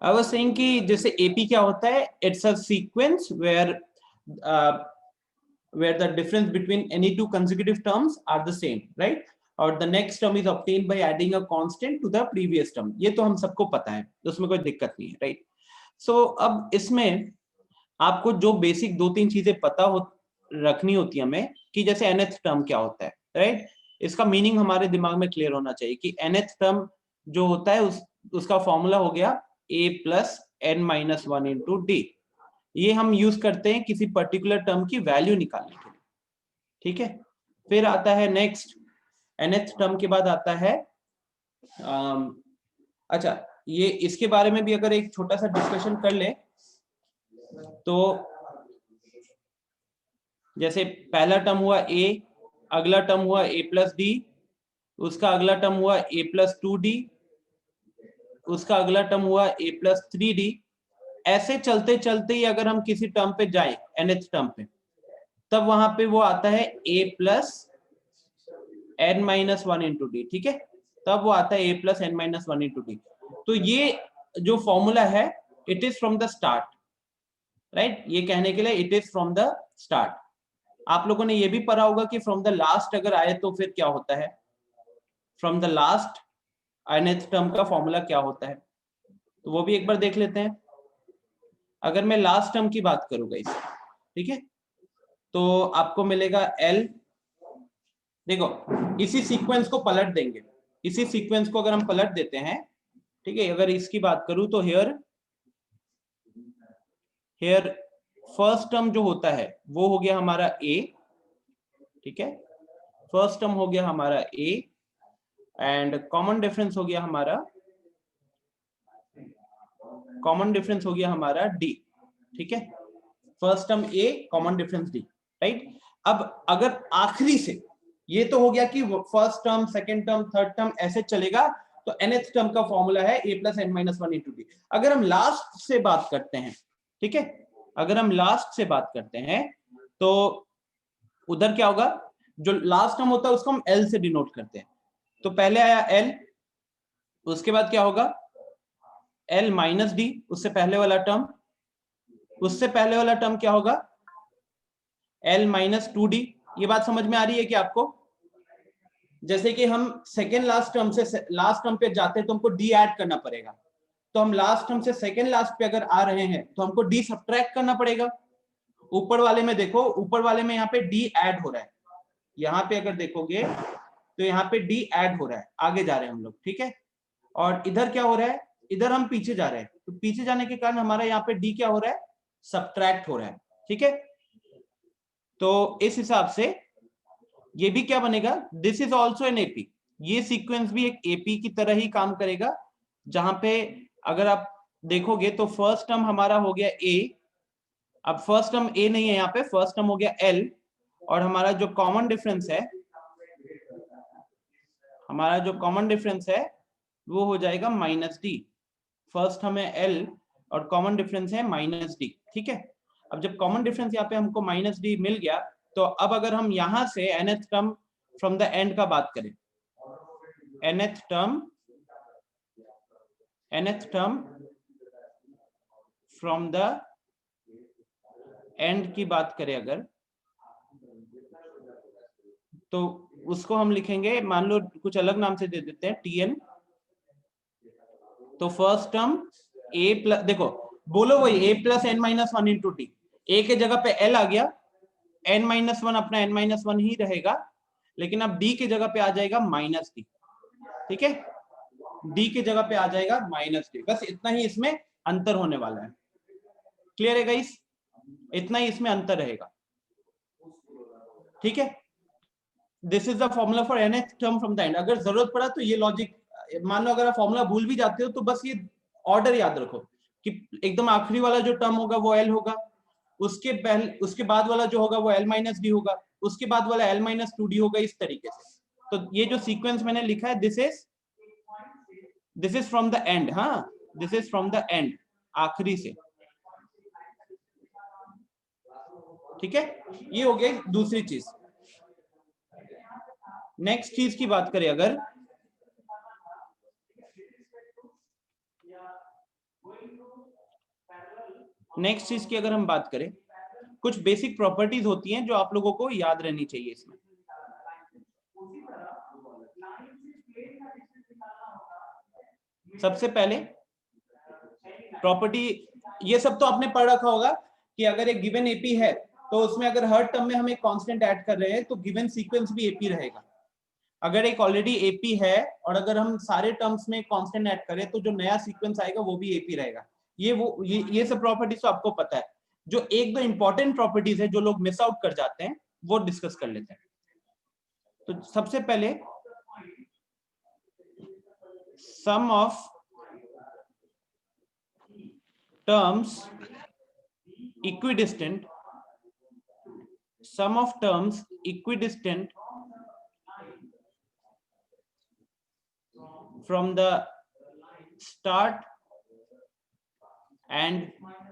I was saying कि जैसे AP क्या होता है, it's a sequence where the difference between any two consecutive terms are the same, right? और the next term is obtained by adding a constant to the previous term. ये तो हम सबको पता है, उसमें कोई दिक्कत नहीं है, right? So अब इसमें आपको जो बेसिक दो तीन चीजें पता हो रखनी होती है हमें, कि जैसे nth टर्म क्या होता है, राइट? इसका मीनिंग हमारे दिमाग में क्लियर होना चाहिए कि nth टर्म जो होता है उसका फॉर्मूला हो गया a plus n minus one into D. ये हम यूज करते हैं किसी पर्टिकुलर टर्म की वैल्यू निकालने के लिए, ठीक है? फिर आता है नेक्स्ट, nth टर्म के बाद आता है अच्छा, ये इसके बारे में भी अगर एक छोटा सा डिस्कशन कर ले तो जैसे पहला टर्म हुआ a, अगला टर्म हुआ a प्लस डी, उसका अगला टर्म हुआ a प्लस टू डी, उसका अगला टर्म हुआ a प्लस थ्री डी। ऐसे चलते चलते ही अगर हम किसी टर्म पे जाए nth टर्म पे, तब वहां पे वो आता है a plus n minus one into D, ठीक है? तब वो आता है a plus n minus one into D. तो ये जो फॉर्मूला है, it is from the start, right? ये कहने के लिए it is from the start. आप लोगों ने ये भी पढ़ा होगा कि फ्रॉम द लास्ट अगर आए तो फिर क्या होता है, from the last nth term का फॉर्मूला क्या होता है, तो वो भी एक बार देख लेते हैं। अगर मैं लास्ट टर्म की बात करूंगा इस, ठीक है, तो आपको मिलेगा L। देखो, इसी सीक्वेंस को पलट देंगे, इसी सीक्वेंस को अगर हम पलट देते हैं, ठीक है, अगर इसकी बात करूं तो हेयर फर्स्ट टर्म जो होता है वो हो गया हमारा A, ठीक है? फर्स्ट टर्म हो गया हमारा A एंड कॉमन डिफरेंस हो गया हमारा D, ठीक है? First term A, common difference D, right? अब अगर आखिरी से, ये तो हो गया कि first term, second term, third term ऐसे चलेगा, तो nth टर्म का फॉर्मूला है a plus n minus one into D. अगर हम लास्ट से बात करते हैं, ठीक है, अगर हम लास्ट से बात करते हैं तो उधर क्या होगा, जो लास्ट टर्म होता है उसको हम L से डिनोट करते हैं। तो पहले आया L, उसके बाद क्या होगा L माइनस डी, उससे पहले वाला टर्म, उससे पहले वाला टर्म क्या होगा L माइनस टू डी। ये बात समझ में आ रही है कि आपको? जैसे कि हम सेकेंड लास्ट टर्म से लास्ट टर्म पे जाते हैं तो हमको डी ऐड करना पड़ेगा, तो हम लास्ट टर्म से सेकेंड लास्ट पे अगर आ रहे हैं तो हमको डी सब्ट्रैक्ट करना पड़ेगा। ऊपर वाले में देखो, ऊपर वाले में यहाँ पे डी ऐड हो रहा है, यहाँ पे अगर देखोगे तो यहाँ पे डी ऐड हो रहा है, आगे जा रहे हैं हम लोग, ठीक है? और इधर क्या हो रहा है, इधर हम पीछे जा रहे हैं, तो पीछे जाने के कारण हमारा यहाँ पे डी क्या हो रहा है, सब्ट्रैक्ट हो रहा है, ठीक है? तो इस हिसाब से ये भी क्या बनेगा, this is also an AP. ये सीक्वेंस भी एक एपी की तरह ही काम करेगा, जहां पे अगर आप देखोगे तो फर्स्ट टर्म हमारा हो गया ए, अब फर्स्ट टर्म ए नहीं है यहाँ पे, फर्स्ट टर्म हो गया एल, और हमारा जो कॉमन डिफरेंस है, हमारा जो कॉमन डिफरेंस है वो हो जाएगा माइनस डी। फर्स्ट टर्म है एल और कॉमन डिफरेंस है माइनस डी, ठीक है? अब जब कॉमन डिफरेंस यहाँ पे हमको माइनस डी मिल गया, तो अब अगर हम यहां से nth term from the and का बात करें, nth term from the and की बात करें अगर, तो उसको हम लिखेंगे, मान लो कुछ अलग नाम से दे देते हैं, tn। तो फर्स्ट टर्म a प्लस, देखो बोलो वही a plus n minus one into T, A के जगह पे l आ गया, n माइनस वन अपना n माइनस वन ही रहेगा, लेकिन अब d के जगह पे आ जाएगा माइनस डी, ठीक है? d के जगह पे आ जाएगा माइनस डी, बस इतना ही इसमें अंतर होने वाला है। क्लियर है गाइस? इतना ही इसमें अंतर रहेगा, ठीक है? This is the formula for nth term from the and. अगर जरूरत पड़ा तो ये लॉजिक, मान लो अगर आप फॉर्मूला भूल भी जाते हो तो बस ये ऑर्डर याद रखो कि एकदम आखिरी वाला जो टर्म होगा वो L होगा, उसके बाद वाला जो होगा वो L माइनस डी होगा, उसके बाद वाला L माइनस टू डी होगा, इस तरीके से। तो ये जो सीक्वेंस मैंने लिखा है, this is from the end, हाँ, this is from the end, आखिरी से, ठीक है? ये हो गई दूसरी चीज। नेक्स्ट चीज की बात करें अगर, नेक्स्ट चीज की अगर हम बात करें, कुछ बेसिक प्रॉपर्टीज होती हैं जो आप लोगों को याद रहनी चाहिए इसमें। सबसे पहले प्रॉपर्टी, ये सब तो आपने पढ़ रखा होगा कि अगर एक गिवन एपी है तो उसमें अगर हर टर्म में हम एक कांस्टेंट ऐड कर रहे हैं तो गिवन सीक्वेंस भी एपी रहेगा। अगर एक ऑलरेडी एपी है और अगर हम सारे टर्म्स में कांस्टेंट ऐड करें तो जो नया सीक्वेंस आएगा वो भी एपी रहेगा। ये सब प्रॉपर्टीज तो आपको पता है। जो एक दो इंपॉर्टेंट प्रॉपर्टीज है जो लोग मिस आउट कर जाते हैं वो डिस्कस कर लेते हैं। तो सबसे पहले सम of terms equidistant, sum of terms equidistant from the start and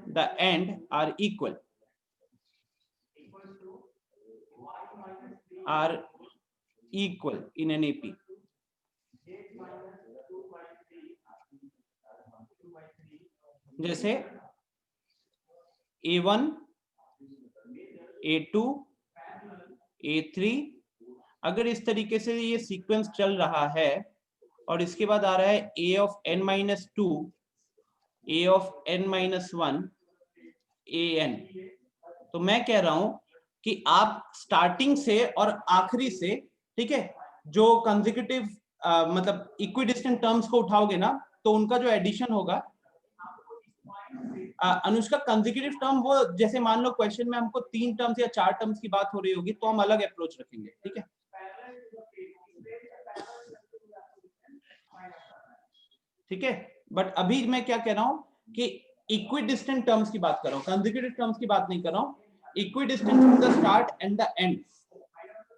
the end are equal, in an AP. जैसे A1, A2, A3, अगर इस तरीके से ये सीक्वेंस चल रहा है और इसके बाद आ रहा है A of n-2, A of n-1, AN, तो मैं कह रहा हूं कि आप स्टार्टिंग से और आखिरी से, ठीक है, जो कंसेक्यूटिव मतलब इक्विडिस्टेंट टर्म्स को उठाओगे ना तो उनका जो एडिशन होगा, अनुष्का कंसेक्यूटिव टर्म वो जैसे मान लो क्वेश्चन में हमको 3 टर्म्स या 4 टर्म्स की बात हो रही होगी तो हम अलग अप्रोच रखेंगे, ठीक है। ठीक है, बट अभी मैं क्या कह रहा हूं कि इक्विडिस्टेंट टर्म्स की बात कर रहा हूं, कंसेक्यूटिव टर्म्स की बात नहीं कर रहा हूं। Equidistant from the start and the end,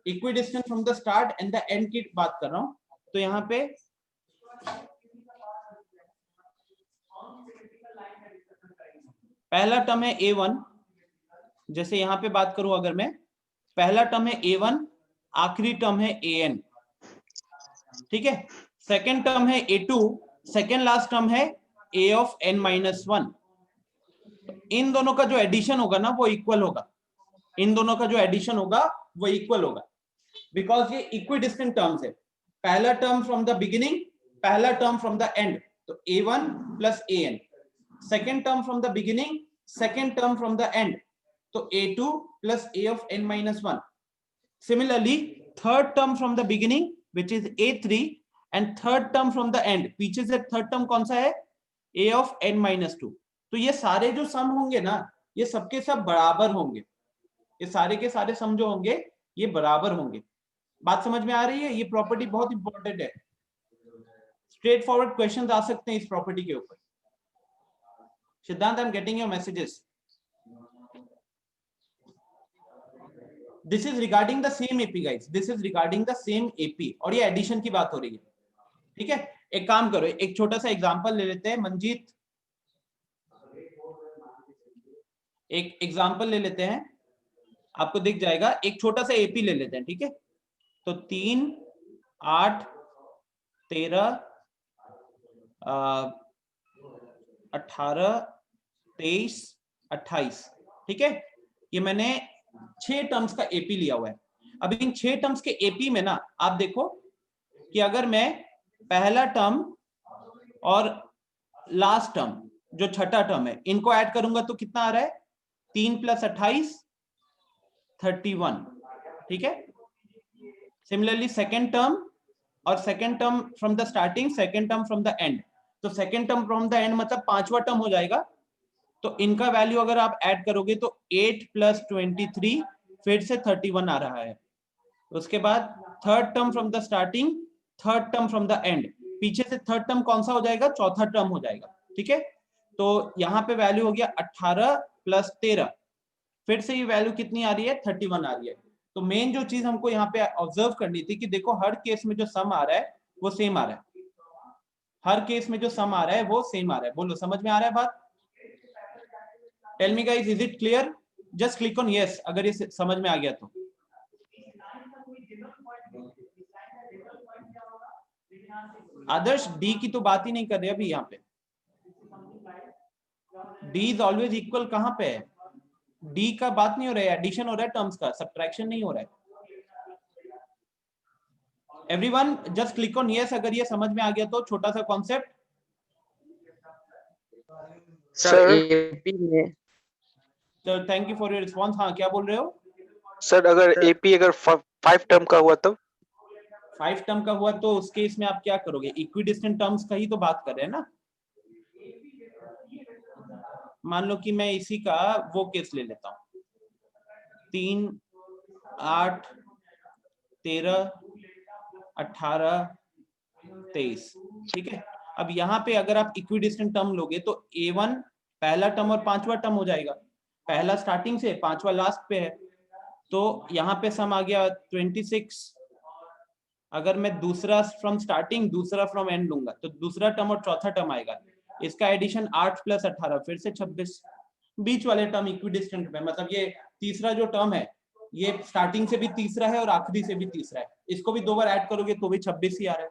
equidistant from the start and the end की बात कर रहा हूं। तो यहां पे पहला टर्म है A1, जैसे यहां पे बात करूं अगर मैं, पहला टर्म है A1, आखिरी टर्म है AN, ठीक है। सेकेंड टर्म है A2, सेकेंड लास्ट टर्म है A of n-1। इन दोनों का जो एडिशन होगा ना वो इक्वल होगा, इन दोनों का जो एडिशन होगा वो इक्वल होगा, बिकॉज ये इक्विडिस्टेंट टर्म्स है। पहला टर्म फ्रॉम द बिगिनिंग, पहला टर्म फ्रॉम द एंड, तो A1 plus AN। Second term from the beginning, second term from the end, तो A2 plus A of n-1। Similarly, third term from the beginning, which is A3, and third term from the end, पीछे से third term कौन सा है, A of n-2। तो ये सारे जो सम होंगे ना ये सबके सब बराबर होंगे, ये सारे के सारे सम जो होंगे ये बराबर होंगे। बात समझ में आ रही है? ये प्रॉपर्टी बहुत इंपॉर्टेंट है, स्ट्रेट फॉरवर्ड क्वेश्चंस आ सकते हैं इस प्रॉपर्टी के ऊपर। सिद्धांत, I am getting your messages. This is regarding the same AP guys, this is regarding the same AP, और ये एडिशन की बात हो रही है, ठीक है। एक काम करो, एक छोटा सा एग्जांपल ले लेते हैं। मंजीत, एक एग्जांपल ले लेते हैं, आपको दिख जाएगा। एक छोटा सा एपी ले लेते हैं, ठीक है। तो 3, 8, 13, 18, 23, 28, ठीक है। ये मैंने 6 टर्म्स का एपी लिया हुआ है। अब इन 6 टर्म्स के एपी में ना आप देखो कि अगर मैं पहला टर्म और लास्ट टर्म जो छठा टर्म है इनको ऐड करूंगा तो कितना आ रहा है, 3 + 28, 31, ठीक है। सिमिलरली सेकेंड टर्म और second term from the starting, second term from the end, तो second term from the end मतलब पांचवा टर्म हो जाएगा। तो इनका वैल्यू अगर आप ऐड करोगे तो 8 + 23 फिर से 31 आ रहा है। उसके बाद third term from the starting, third term from the and, पीछे से थर्ड टर्म कौन सा हो जाएगा, चौथा टर्म हो जाएगा, ठीक है। तो यहाँ पे वैल्यू हो गया 18 + 13, फिर से ये वैल्यू कितनी आ रही है, 31 आ रही है। तो मेन जो चीज हमको यहाँ पे ऑब्जर्व करनी थी कि देखो हर केस में जो सम आ रहा है वो सेम आ रहा है, हर केस में जो सम आ रहा है वो सेम आ रहा है। बोलो समझ में आ रहा है बात? Tell me guys, is it clear? Just click on yes अगर ये समझ में आ गया तो। आदर्श डी की तो बात ही नहीं कर रहे अभी यहाँ पे। डी इज ऑलवेज इक्वल कहाँ पे है? डी का बात नहीं हो रहा है, एडिशन हो रहा है टर्म्स का, सब्ट्रैक्शन नहीं हो रहा है। Everyone just click on yes अगर ये समझ में आ गया तो, छोटा सा कॉन्सेप्ट। सर एपी में तो thank you for your response. हाँ क्या बोल रहे हो? सर अगर एपी अगर 5 टर्म का हुआ तब? 5 टर्म का हुआ तो उस केस में आप क्या करोगे? इक्विडिस्टेंट टर्म्स का ही तो बात कर रहे हैं ना। मान लो कि मैं इसी का वो केस ले लेता हूं, 3, 8, 13, 18, 23, ठीक है। अब यहाँ पे अगर आप इक्विडिस्टेंट टर्म लोगे तो A1 पहला टर्म और पांचवा टर्म हो जाएगा। पहला स्टार्टिंग से, पांचवा लास्ट पे है, तो यहाँ पे सम आ गया 26। अगर मैं दूसरा फ्रॉम स्टार्टिंग दूसरा फ्रॉम एंड लूंगा तो दूसरा टर्म और चौथा टर्म आएगा, इसका एडिशन 8 + 18 फिर से 26। बीच वाले टर्म इक्विडिस्टेंट में, मतलब ये तीसरा जो टर्म है ये स्टार्टिंग से भी तीसरा है और आखिरी से भी तीसरा है, इसको भी 2 बार ऐड करोगे तो भी 26 ही आ रहा है,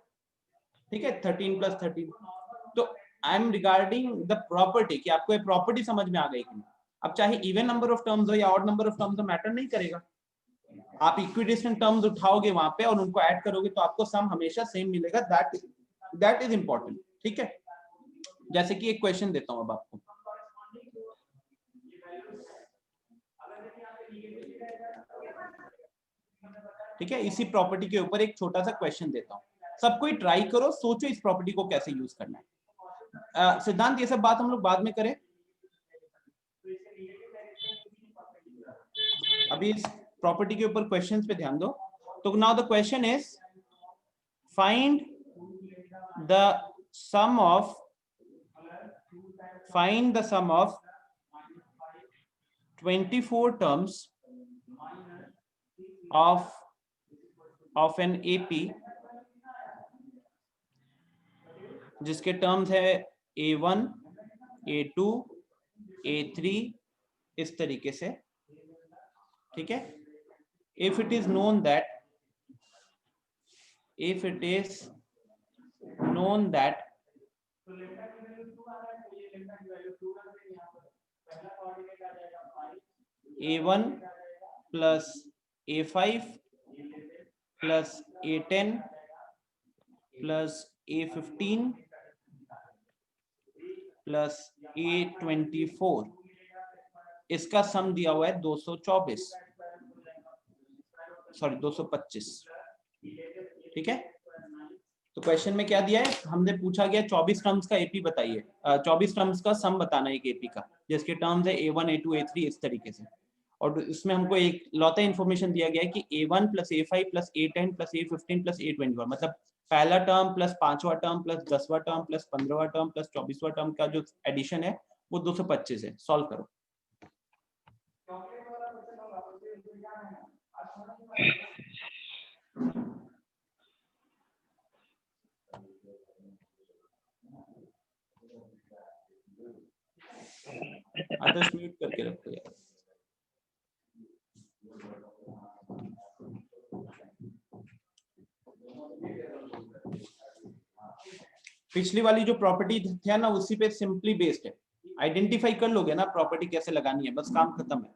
ठीक है। 13 + 13। तो I am regarding the property कि आपको ये प्रॉपर्टी समझ में आ गई कि नहीं। अब चाहे इवन नंबर ऑफ टर्म्स हो या ऑड नंबर ऑफ टर्म्स हो, मैटर नहीं करेगा। आप इक्विडिस्टेंट टर्म्स उठाओगे वहां पे और उनको ऐड करोगे तो आपको सम हमेशा सेम मिलेगा। दैट इज इंपॉर्टेंट, ठीक है। जैसे कि एक क्वेश्चन देता हूं अब आपको, ठीक है, इसी प्रॉपर्टी के ऊपर एक छोटा सा क्वेश्चन देता हूं। सब कोई ट्राई करो, सोचो इस प्रॉपर्टी को कैसे यूज करना है। सिद्धांत ये सब बात हम लोग बाद में करें, अभी इस प्रॉपर्टी के ऊपर क्वेश्चंस पे ध्यान दो। तो now the question is find the sum of 24 terms of an AP जिसके टर्म्स है A1, A2, A3 इस तरीके से, ठीक है। if it is known that A1 plus A5 plus A10 plus A15 plus A24, इसका सम दिया हुआ है 224, सॉरी 225, ठीक है। तो क्वेश्चन में क्या दिया है, हमने पूछा गया 24 टर्म्स का एपी बताइए, 24 टर्म्स का सम बताना है एक एपी का, जिसके टर्म्स है A1, A2, A3 इस तरीके से। और इसमें हमको एक लौता इन्फॉर्मेशन दिया गया है कि A1 plus A5 plus A10 plus A15 plus A24, मतलब पहला टर्म प्लस पांचवा टर्म प्लस 10वां टर्म प्लस 15वां टर्म प्लस 24वां टर्म का जो एडिशन है वो 225 है। सॉल्व करो। आदर्श म्यूट करके रखो यार। पिछली वाली जो प्रॉपर्टी थी ना उसी पे सिंपली बेस्ड है, आइडेंटिफाई कर लोगे ना प्रॉपर्टी कैसे लगानी है, बस काम खत्म है।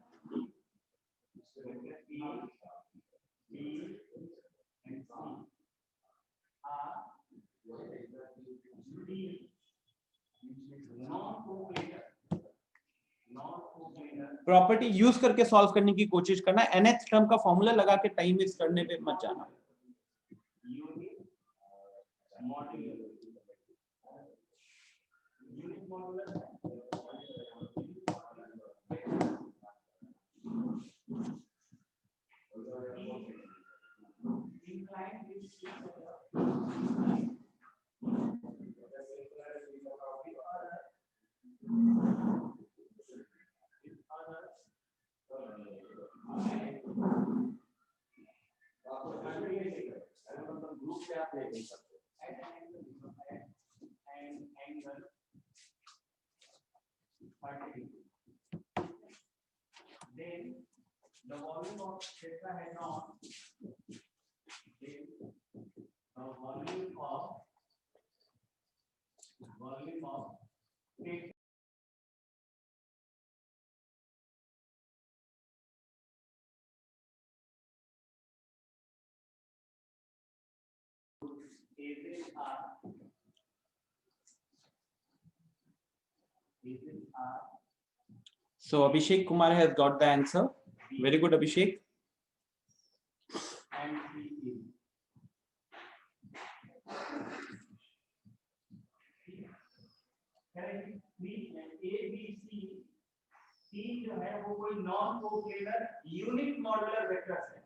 प्रॉपर्टी यूज करके सॉल्व करने की कोशिश करना, nth टर्म का फॉर्मूला लगा के टाइम वेस्ट करने पे मत जाना। Then the volume of tetrahedron, volume of So Abhishek Kumar has got the answer. Very good, Abhishek. तीन जो है वो कोई non coplanar unit modular vectors है,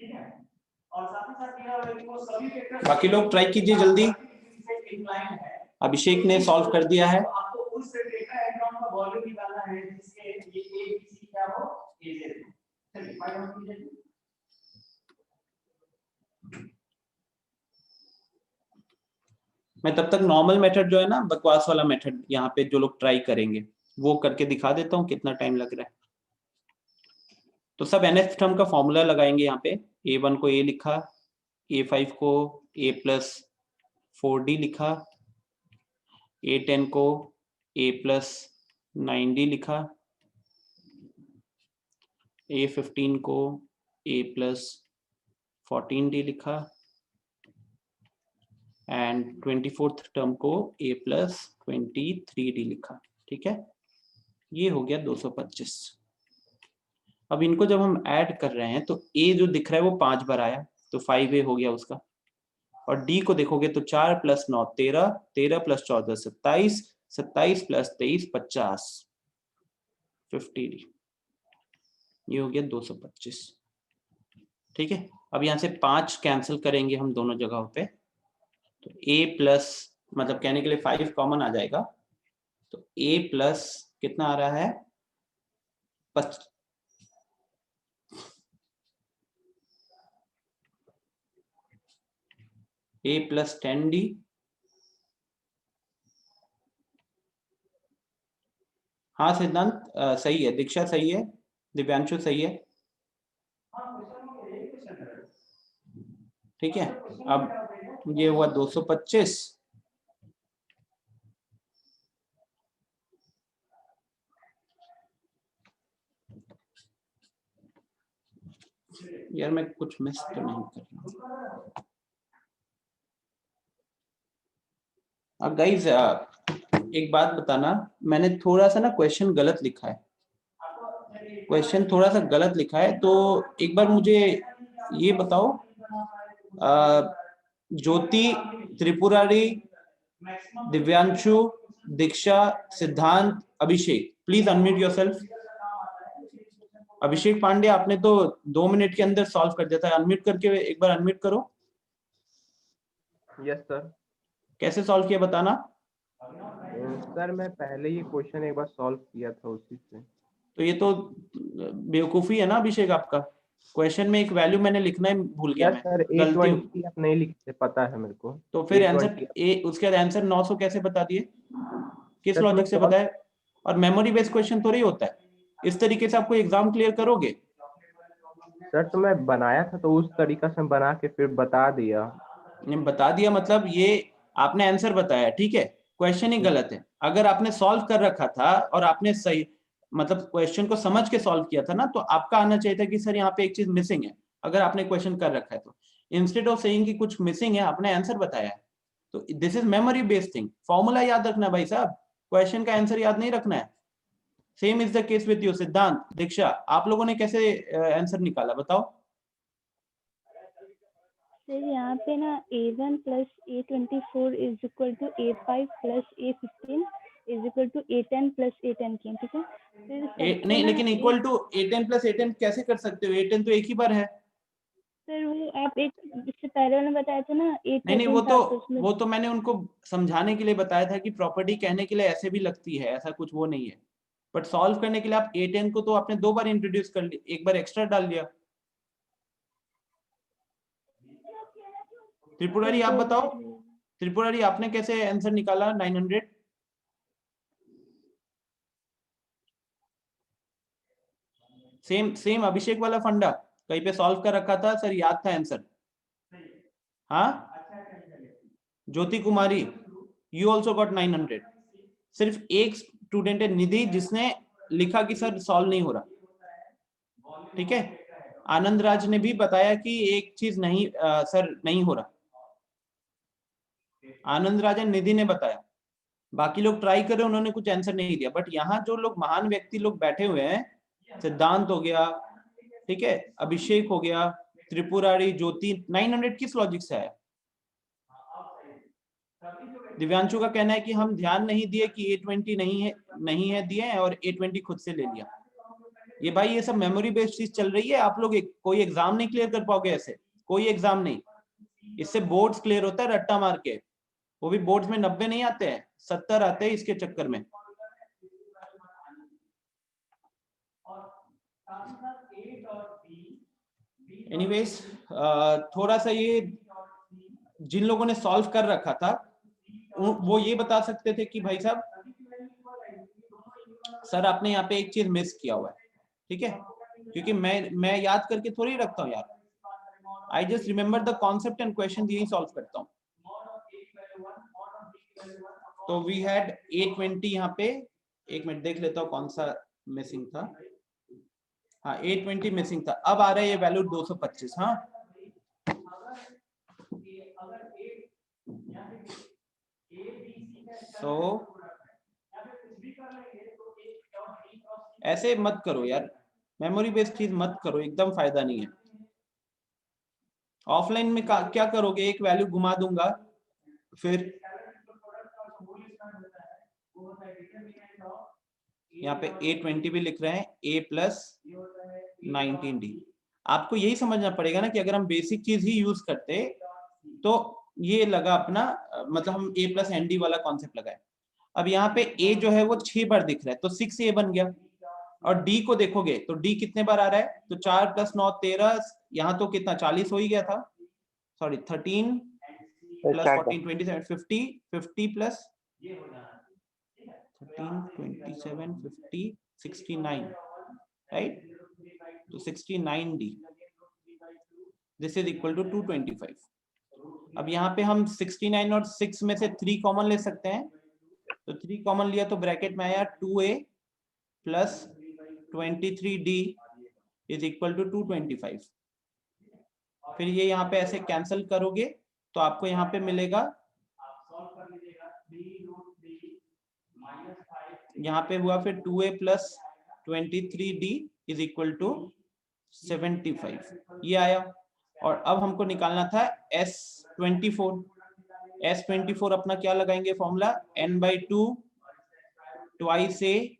ठीक है। और साथ ही साथ यह है कि वो सभी वेक्टर्स, बाकी लोग ट्राई कीजिए जल्दी। अभिषेक ने सॉल्व कर दिया है। आपको उस टेट्राहेड्रॉन का वॉल्यूम निकालना है जिसके ये ए बी सी क्या हो, एजे। चलिए फाइंड आउट कीजिए। मैं तब तक नॉर्मल मेथड जो है ना, बकवास वाला मेथड यहाँ पे जो लोग ट्राई करेंगे वो करके दिखा देता हूँ कितना टाइम लग रहा है। तो सब nth टर्म का फॉर्मूला लगाएंगे यहाँ पे। a1 को a लिखा, a5 को a प्लस 4d लिखा, a10 को a प्लस 9d लिखा, a15 को a प्लस 14d लिखा एंड 24th टर्म को a प्लस 23d लिखा। ठीक है, ये हो गया 225। अब इनको जब हम ऐड कर रहे हैं तो a जो दिख रहा है वो 5 बार आया तो 5a हो गया उसका, और d को देखोगे तो 4 प्लस 9 13, 13 प्लस 14 27, 27 प्लस 23 50, 50d, ये हो गया 225। ठीक है, अब यहाँ से 5 कैंसिल करेंगे हम दोनों जगहों पे, तो a प्लस मतलब कहने के लिए 5 कॉमन आ जाएगा, तो a प्लस कितना आ रहा है, a प्लस 10d हाँ सिद्धांत सही है, दीक्षा सही है, दिव्यांशु सही है। ठीक है, अब ये हुआ 225। यार मैं कुछ मिस तो नहीं कर रहा। अब गाइस एक बात बताना, मैंने थोड़ा सा ना क्वेश्चन गलत लिखा है, क्वेश्चन थोड़ा सा गलत लिखा है, तो एक बार मुझे ये बताओ, ज्योति, त्रिपुरारी, दिव्यांशु, दीक्षा, सिद्धांत, अभिषेक, प्लीज अनम्यूट योरसेल्फ। अभिषेक पांडे आपने तो 2 मिनट के अंदर सॉल्व कर दिया था, अनम्यूट करके एक बार अनम्यूट करो। Yes sir. कैसे सॉल्व किया बताना। सर मैं पहले ये क्वेश्चन एक बार सॉल्व किया था उसी से। तो ये तो बेवकूफी है ना अभिषेक आपका, क्वेश्चन में एक वैल्यू मैंने लिखना ही भूल गया मैं, सर गलती। 820 आप नहीं लिखते, पता है मेरे को। तो फिर आंसर उसके बाद आंसर 900 कैसे बता दिए, किस लॉजिक से बताए। और मेमोरी बेस्ड क्वेश्चन थोड़ी होता है, इस तरीके से आपको एग्जाम क्लियर करोगे। सर तो मैं बनाया था तो उस तरीका से बना के फिर बता दिया। बता दिया मतलब ये आपने आंसर बताया, ठीक है, क्वेश्चन ही गलत है। अगर आपने सॉल्व कर रखा था और आपने सही मतलब क्वेश्चन को समझ के सॉल्व किया था ना, तो आपका आना चाहिए था कि सर यहाँ पे एक चीज मिसिंग है। अगर आपने क्वेश्चन कर रखा है तो इंस्टेड ऑफ सेइंग कि कुछ मिसिंग है, आपने आंसर बताया है। तो this is memory based thing, formula याद रखना भाई साहब, क्वेश्चन का आंसर याद नहीं रखना है। Same is the case with you सिद्धांत, दीक्षा, आप लोगों ने कैसे आंसर निकाला बताओ। सर यहाँ पे ना A1 plus A24 is equal to A5 plus A15 is equal to A10 plus A10 की, ठीक है। नहीं लेकिन equal to A10 plus A10 कैसे कर सकते हो, A10 तो एक ही बार है। सर वो आप एक इससे पहले वाले बताया था ना, नहीं वो तो मैंने उनको समझाने के लिए बताया था कि प्रॉपर्टी कहने के लिए ऐसे भी लगती है, ऐसा कुछ वो नहीं है। बट सॉल्व करने के लिए आप A10 को तो आपने 2 बार इंट्रोड्यूस कर लिया, एक बार एक्स्ट्रा डाल लिया। त्रिपुरारी आप बताओ, त्रिपुरारी आपने कैसे आंसर निकाला 900। सेम अभिषेक वाला फंडा कहीं पे सॉल्व कर रखा था सर, याद था आंसर। हाँ ज्योति कुमारी, यू ऑल्सो गॉट 900। सिर्फ एक स्टूडेंट है निधि जिसने लिखा कि सर सॉल्व नहीं हो रहा, ठीक है। आनंद राज ने भी बताया कि एक चीज नहीं सर नहीं हो रहा। आनंद राजन, निधि ने बताया, बाकी लोग ट्राई कर रहे हैं, उन्होंने कुछ आंसर नहीं दिया। बट यहाँ जो लोग महान व्यक्ति लोग बैठे हुए हैं, सिद्धांत हो गया, ठीक है, अभिषेक हो गया, त्रिपुरारी, ज्योति, 900 किस लॉजिक से आया? दिव्यांशु का कहना है कि हम ध्यान नहीं दिए कि A20 नहीं है दिए हैं और A20 खुद से ले लिया। ये भाई ये सब मेमोरी बेस्ड चीज चल रही है। आप लोग कोई एग्जाम नहीं क्लियर कर पाओगे ऐसे, कोई एग्जाम नहीं। इससे बोर्ड्स क्लियर होता है रट्टा मार के, वो भी बोर्ड्स में 90 नहीं आते हैं, 70 आते हैं इसके चक्कर में। एनीवेज, थोड़ा सा ये जिन लोगों ने सॉल्व कर रखा था वो ये बता सकते थे कि भाई साहब सर आपने यहाँ पे एक चीज मिस किया हुआ है, ठीक है, क्योंकि मैं याद करके थोड़ी रखता हूँ यार, I just remember the concept and question, यही सॉल्व करता हूँ। तो वी हैड A20 यहाँ पे, एक मिनट देख लेता हूँ कौन सा मिसिंग था। हाँ, A20 मिसिंग था। अब आ रहा है ये वैल्यू 225। हाँ, ऐसे मत करो यार, मेमोरी बेस्ड चीज मत करो, एकदम फायदा नहीं है। ऑफलाइन में क्या करोगे, एक वैल्यू घुमा दूंगा, फिर यहाँ पे A20 भी लिख रहे हैं, A+19D। आपको यही समझना पड़ेगा ना कि अगर हम बेसिक चीज ही यूज करते तो ये लगा अपना, मतलब हम A+ND वाला कॉन्सेप्ट लगाए। अब यहाँ पे A जो है वो 6 बार दिख रहा है, तो 6A बन गया। और D को देखोगे तो D कितने बार आ रहा है, तो 4 + 9 13, यहाँ तो कितना 40 हो ही गया था, सॉरी 13 + 14 27 50, 50 + 13 27 50 69, राइट? तो 69D, this is equal to 225। अब यहाँ पे हम 69 और 6 में से 3 कॉमन ले सकते हैं, तो 3 कॉमन लिया तो ब्रैकेट में आया 2A + 23D is equal to 225। फिर ये यहाँ पे ऐसे कैंसिल करोगे तो आपको यहाँ पे मिलेगा, यहाँ पे हुआ फिर 2A + 23D is equal to 75, ये आया। और अब हमको निकालना था S24। S24 अपना क्या लगाएंगे formula, n/2 2A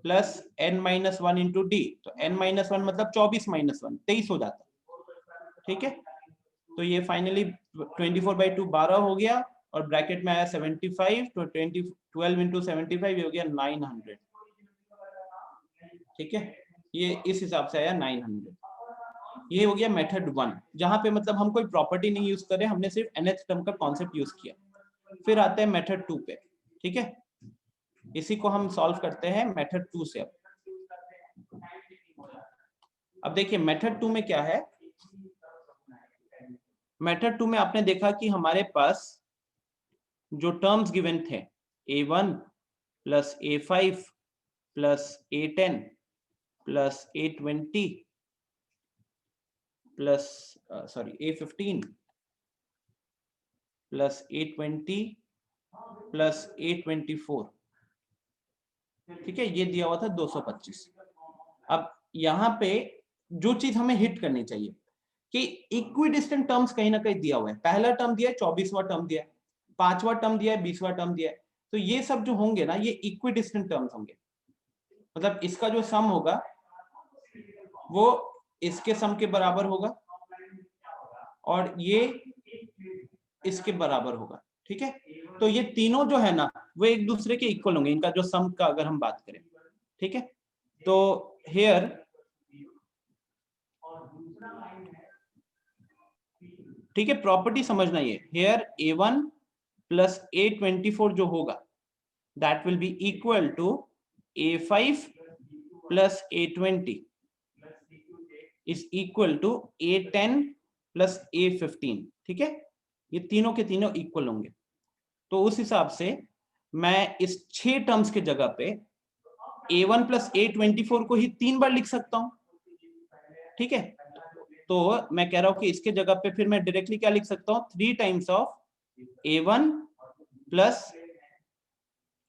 + n-1 × D। तो n-1 मतलब 24 - 1 23 हो जाता है, ठीक है। तो ये फाइनली 24/2 12 हो गया और ब्रैकेट में आया 75, तो 12 × 75 ये हो गया 900, ठीक है। ये इस हिसाब से आया 900। ये हो गया मेथड 1, जहां पे मतलब हम कोई प्रॉपर्टी नहीं यूज कर रहे, हमने सिर्फ nth टर्म का कॉन्सेप्ट यूज किया। फिर आते हैं मेथड 2 पे, ठीक है। इसी को हम सॉल्व करते हैं मेथड 2 से। अब देखिए मेथड 2 में क्या है। मेथड 2 में आपने देखा कि हमारे पास जो टर्म्स गिवन थे, A1 + A5 + A10 + A20 + A15 + A20 + A24, ठीक है, ये दिया हुआ था 225। अब यहाँ पे जो चीज हमें हिट करनी चाहिए कि इक्विडिस्टेंट टर्म्स कहीं ना कहीं दिया हुआ है। पहला टर्म दिया है, 24वां टर्म दिया है, 5वां टर्म दिया है, 20वां टर्म दिया है। तो ये सब जो होंगे ना, ये इक्विडिस्टेंट टर्म्स होंगे, मतलब इसका जो सम होगा वो इसके सम के बराबर होगा और ये इसके बराबर होगा, ठीक है। तो ये तीनों जो है ना वो एक दूसरे के इक्वल होंगे, इनका जो सम का अगर हम बात करें, ठीक है। तो हेयर ठीक है, प्रॉपर्टी समझना, ये हेयर A1 + A24 जो होगा that will be equal to A5 + A20 is equal to A10 + A15, ठीक है। ये तीनों के तीनों इक्वल होंगे। तो उस हिसाब से मैं इस 6 टर्म्स के जगह पे A1 + A24 को ही 3 बार लिख सकता हूं, ठीक है। तो मैं कह रहा हूं कि इसके जगह पे फिर मैं डायरेक्टली क्या लिख सकता हूं, 3 times of A1 plus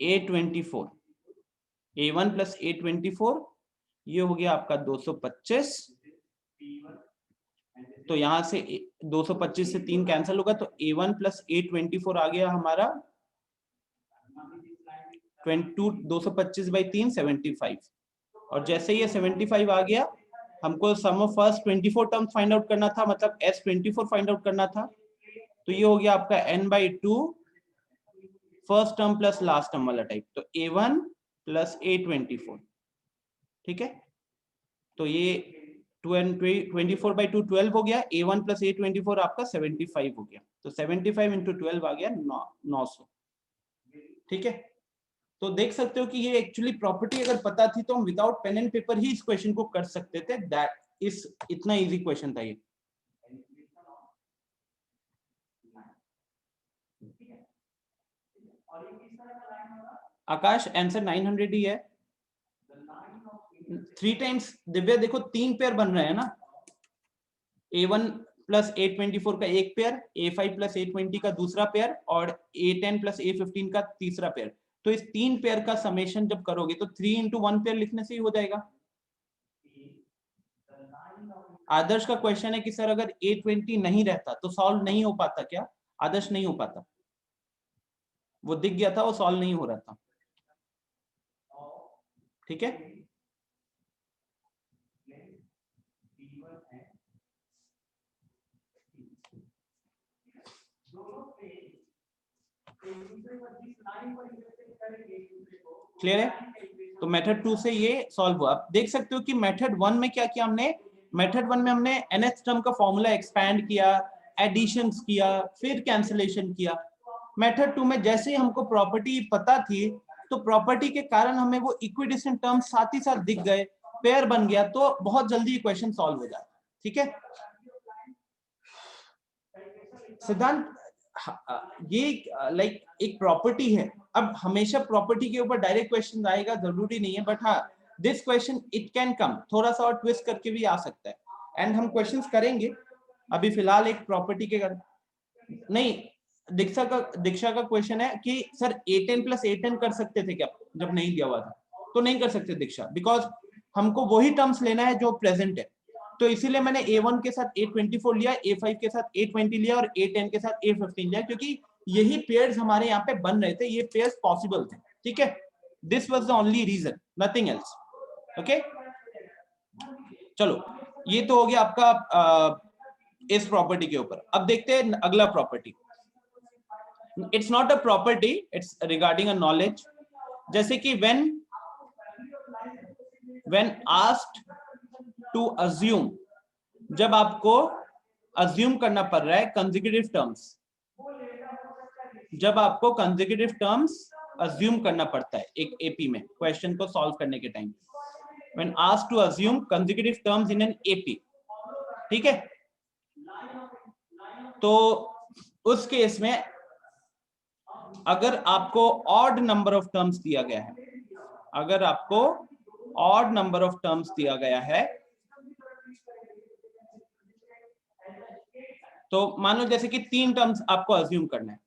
A24, A1 plus A24, ये हो गया आपका 225। तो यहां से 225 से 3 कैंसिल होगा, तो A1 प्लस A24 आ गया हमारा 225/3 75। और जैसे ये 75 आ गया, हमको sum of first 24 terms find out करना था, मतलब S24 फाइंड आउट करना था। तो ये हो गया आपका n/2 first term plus last term वाला टाइप, तो A1 प्लस A24। ठीक है, तो ये 24/2 12 हो गया, A1 प्लस A24 आपका 75 हो गया, तो 75 इंटू 12 आ गया 900। ठीक है, तो देख सकते हो कि ये एक्चुअली प्रॉपर्टी अगर पता थी तो हम विदाउट पेन एंड पेपर ही इस क्वेश्चन को कर सकते थे। दैट इस इतना इजी क्वेश्चन था ये। आकाश आंसर 900 ही है। 3 टाइम्स दिव्या, देखो 3 पेयर बन रहे हैं ना, A1 प्लस A24 का एक पेयर, A5 प्लस A20 का दूसरा पेयर, और A10 प्लस A15 का तीसरा पेयर। तो इस 3 पेयर का समेशन जब करोगे तो 3 इंटू 1 पेयर लिखने से ही हो जाएगा। आदर्श का क्वेश्चन है कि सर अगर A20 नहीं रहता तो सॉल्व नहीं हो पाता क्या? आदर्श नहीं हो पाता, वो दिख गया था, वो सॉल्व नहीं हो रहा था। ठीक है, क्लियर है? तो मेथड 2 से ये सॉल्व हुआ। आप देख सकते हो कि मेथड 1 में क्या किया हमने, मेथड 1 में हमने nth टर्म का फॉर्मूला एक्सपैंड किया, एडिशंस किया, फिर कैंसिलेशन किया। मेथड 2 में जैसे ही हमको प्रॉपर्टी पता थी, तो प्रॉपर्टी के कारण हमें वो इक्विडिस्टेंट टर्म साथ ही साथ दिख गए, पेयर बन गया, तो बहुत जल्दी इक्वेशन सॉल्व हो जाता। ठीक है सिद्धांत, ये लाइक एक प्रॉपर्टी है। अब हमेशा प्रॉपर्टी के ऊपर डायरेक्ट क्वेश्चन आएगा जरूरी नहीं है, बट हाँ this question it can come, थोड़ा सा और ट्विस्ट करके भी आ सकता है, एंड हम क्वेश्चंस करेंगे। अभी फिलहाल एक प्रॉपर्टी के नहीं, दीक्षा का क्वेश्चन है कि सर A10 प्लस A10 कर सकते थे क्या जब नहीं दिया हुआ था? तो नहीं कर सकते दीक्षा, बिकॉज हमको वही टर्म्स लेना है जो प्रेजेंट है। तो इसीलिए मैंने A1 के साथ A24 लिया, A5 के साथ A20 लिया और A10 के साथ A15 लिया, क्योंकि यही पेयर्स हमारे यहाँ पे बन रहे थे, ये पेयर्स पॉसिबल थे। ठीक है, this was the only reason, nothing else. Okay, चलो ये तो हो गया आपका इस प्रॉपर्टी के ऊपर। अब देखते हैं अगला property. It's not a property, it's regarding a knowledge. जैसे कि when asked to assume, जब आपको assume करना पड़ रहा है consecutive terms, जब आपको consecutive terms assume करना पड़ता है एक AP में क्वेश्चन को सॉल्व करने के time, when asked to assume consecutive terms in an AP, ठीक है, तो उस केस में अगर आपको ऑड नंबर ऑफ टर्म्स दिया गया है, अगर आपको ऑड नंबर ऑफ टर्म्स दिया गया है, तो मान लो जैसे कि 3 टर्म्स आपको अज्यूम करना है,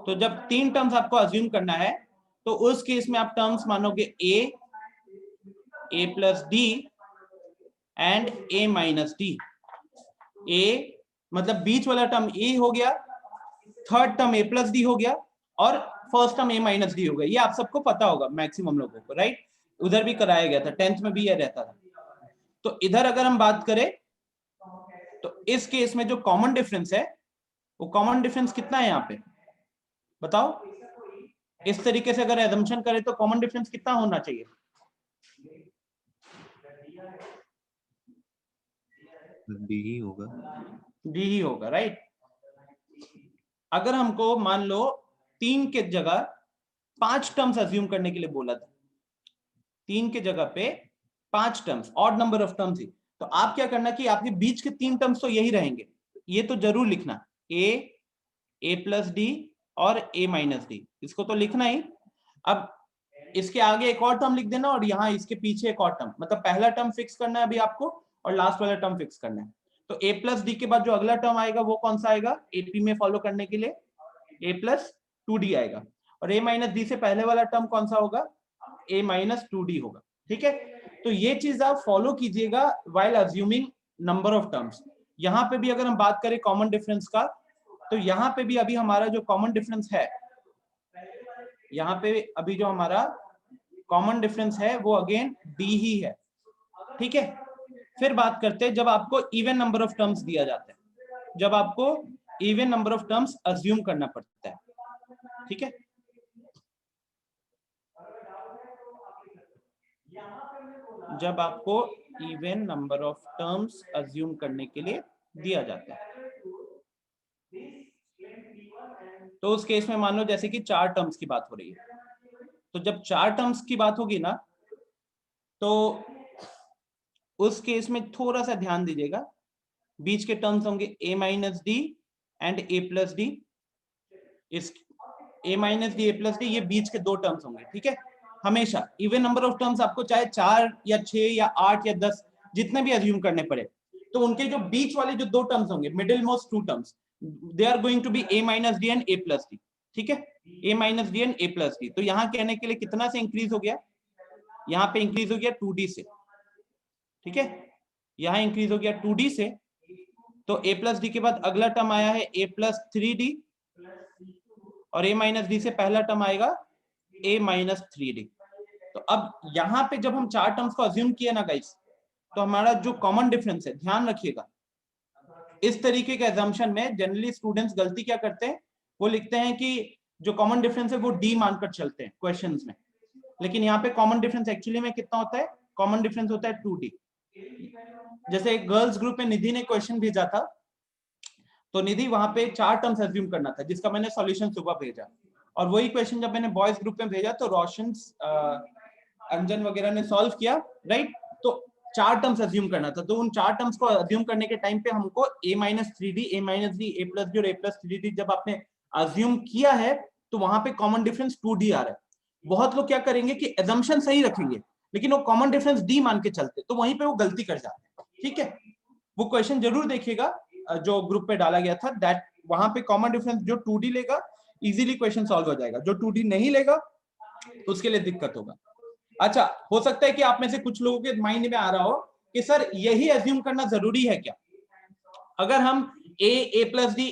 तो जब 3 टर्म्स आपको अज्यूम करना है तो उस केस में आप टर्म्स मानोगे a plus D and a minus D. a मतलब बीच वाला टर्म a हो गया, third term a plus D हो गया, और first term a minus D हो गया। ये आप सबको पता होगा मैक्सिमम लोगों को, राइट? उधर भी कराया गया था, 10th में भी ये रहता था। तो इधर अगर हम बात करें तो इस केस में जो कॉमन डिफरेंस है, वो कॉमन डिफरेंस कितना है यहाँ पे बताओ? इस तरीके से अगर एजम्पशन करें तो कॉमन डिफरेंस कितना होना चाहिए? डी ही होगा। डी ही होगा, राइट? अगर हमको मान लो 3 के जगह 5 टर्म्स अज्यूम करने के लिए बोला था, 3 के जगह पे 5 terms, odd number of terms ही, तो आप क्या करना कि आपके बीच के 3 टर्म्स तो यही रहेंगे, ये तो जरूर लिखना, a प्लस डी और a माइनस डी, इसको तो लिखना ही। अब इसके आगे एक और टर्म लिख देना, और यहाँ इसके पीछे एक और टर्म, मतलब पहला टर्म फिक्स करना है अभी आपको, और लास्ट वाला टर्म फिक्स करना है। तो a प्लस डी के बाद जो अगला टर्म आएगा वो कौन सा आएगा एपी में फॉलो करने के लिए? a प्लस 2d आएगा, और a माइनस डी से पहले वाला टर्म कौन सा होगा, a माइनस 2d होगा। ठीक है, तो ये चीज आप फॉलो कीजिएगा while assuming number of terms. यहाँ पे भी अगर हम बात करें कॉमन डिफरेंस का, तो यहाँ पे भी अभी हमारा जो कॉमन डिफरेंस है, यहाँ पे अभी जो हमारा कॉमन डिफरेंस है वो अगेन d ही है। ठीक है, फिर बात करते हैं जब आपको इवन नंबर ऑफ टर्म्स दिया जाता है, जब आपको even number of terms assume करना पड़ता है। ठीक है, जब आपको even number of terms assume करने के लिए दिया जाता है, तो उस केस में मान लो जैसे कि 4 टर्म्स की बात हो रही है, तो जब 4 टर्म्स की बात होगी ना, तो उस केस में थोड़ा सा ध्यान दीजिएगा, बीच के टर्म्स होंगे a minus D and a plus D. इस a minus D a plus D ये बीच के 2 टर्म्स होंगे। ठीक है, हमेशा इवन नंबर ऑफ टर्म्स आपको चाहे 4 या 6 या 8 या 10 जितने भी अज्यूम करने पड़े, तो उनके जो बीच वाले जो 2 टर्म्स होंगे, middle most 2 terms, they are going to be a minus D and a plus D. ठीक है, a minus D and a plus D. तो यहाँ कहने के लिए कितना से इंक्रीज हो गया, यहाँ पे इंक्रीज हो गया 2d से। ठीक है, यहाँ इंक्रीज हो गया 2d से, तो a प्लस डी के बाद अगला टर्म आया है a प्लस 3d, और a माइनस डी से पहला टर्म आएगा a माइनस 3d। तो अब यहाँ पे जब हम 4 टर्म्स को अज्यूम किए ना गाइस, तो हमारा जो कॉमन डिफरेंस है, ध्यान रखिएगा, इस तरीके के अजम्पशन में जनरली स्टूडेंट्स गलती क्या करते हैं, वो लिखते हैं कि जो कॉमन डिफरेंस है वो d मानकर चलते हैं क्वेश्चंस में, लेकिन यहाँ पे कॉमन डिफरेंस एक्चुअली में कितना होता है, कॉमन डिफरेंस होता है 2d। जैसे गर्ल्स ग्रुप में निधि ने क्वेश्चन भेजा था, तो निधि वहां पे 4 टर्म्स अज्यूम करना था, जिसका मैंने सॉल्यूशन सुबह भेजा, और वही क्वेश्चन जब मैंने बॉयज ग्रुप में भेजा तो रोशन अंजन वगैरह ने सॉल्व किया, राइट। तो 4 टर्म्स अज्यूम करना था, तो उन 4 टर्म्स को अज्यूम करने के टाइम पे हमको a minus 3d, a minus D, a plus D और a प्लस 3d जब आपने अज्यूम किया है, तो वहां पे कॉमन डिफरेंस 2d आ रहा है। बहुत लोग क्या करेंगे कि एजम्पशन सही रखेंगे, लेकिन वो कॉमन डिफरेंस d मान के चलते, तो वहीं पे वो गलती कर जाते हैं। ठीक है, वो क्वेश्चन जरूर देखिएगा जो ग्रुप पे डाला गया था, दैट वहां पे कॉमन डिफरेंस जो 2d लेगा इजीली क्वेश्चन सॉल्व हो जाएगा, जो 2d नहीं लेगा उसके लिए दिक्कत होगा। अच्छा, हो सकता है कि आप में से कुछ लोगों के माइंड में आ रहा हो कि सर यही अज्यूम करना जरूरी है क्या, अगर हम a plus D,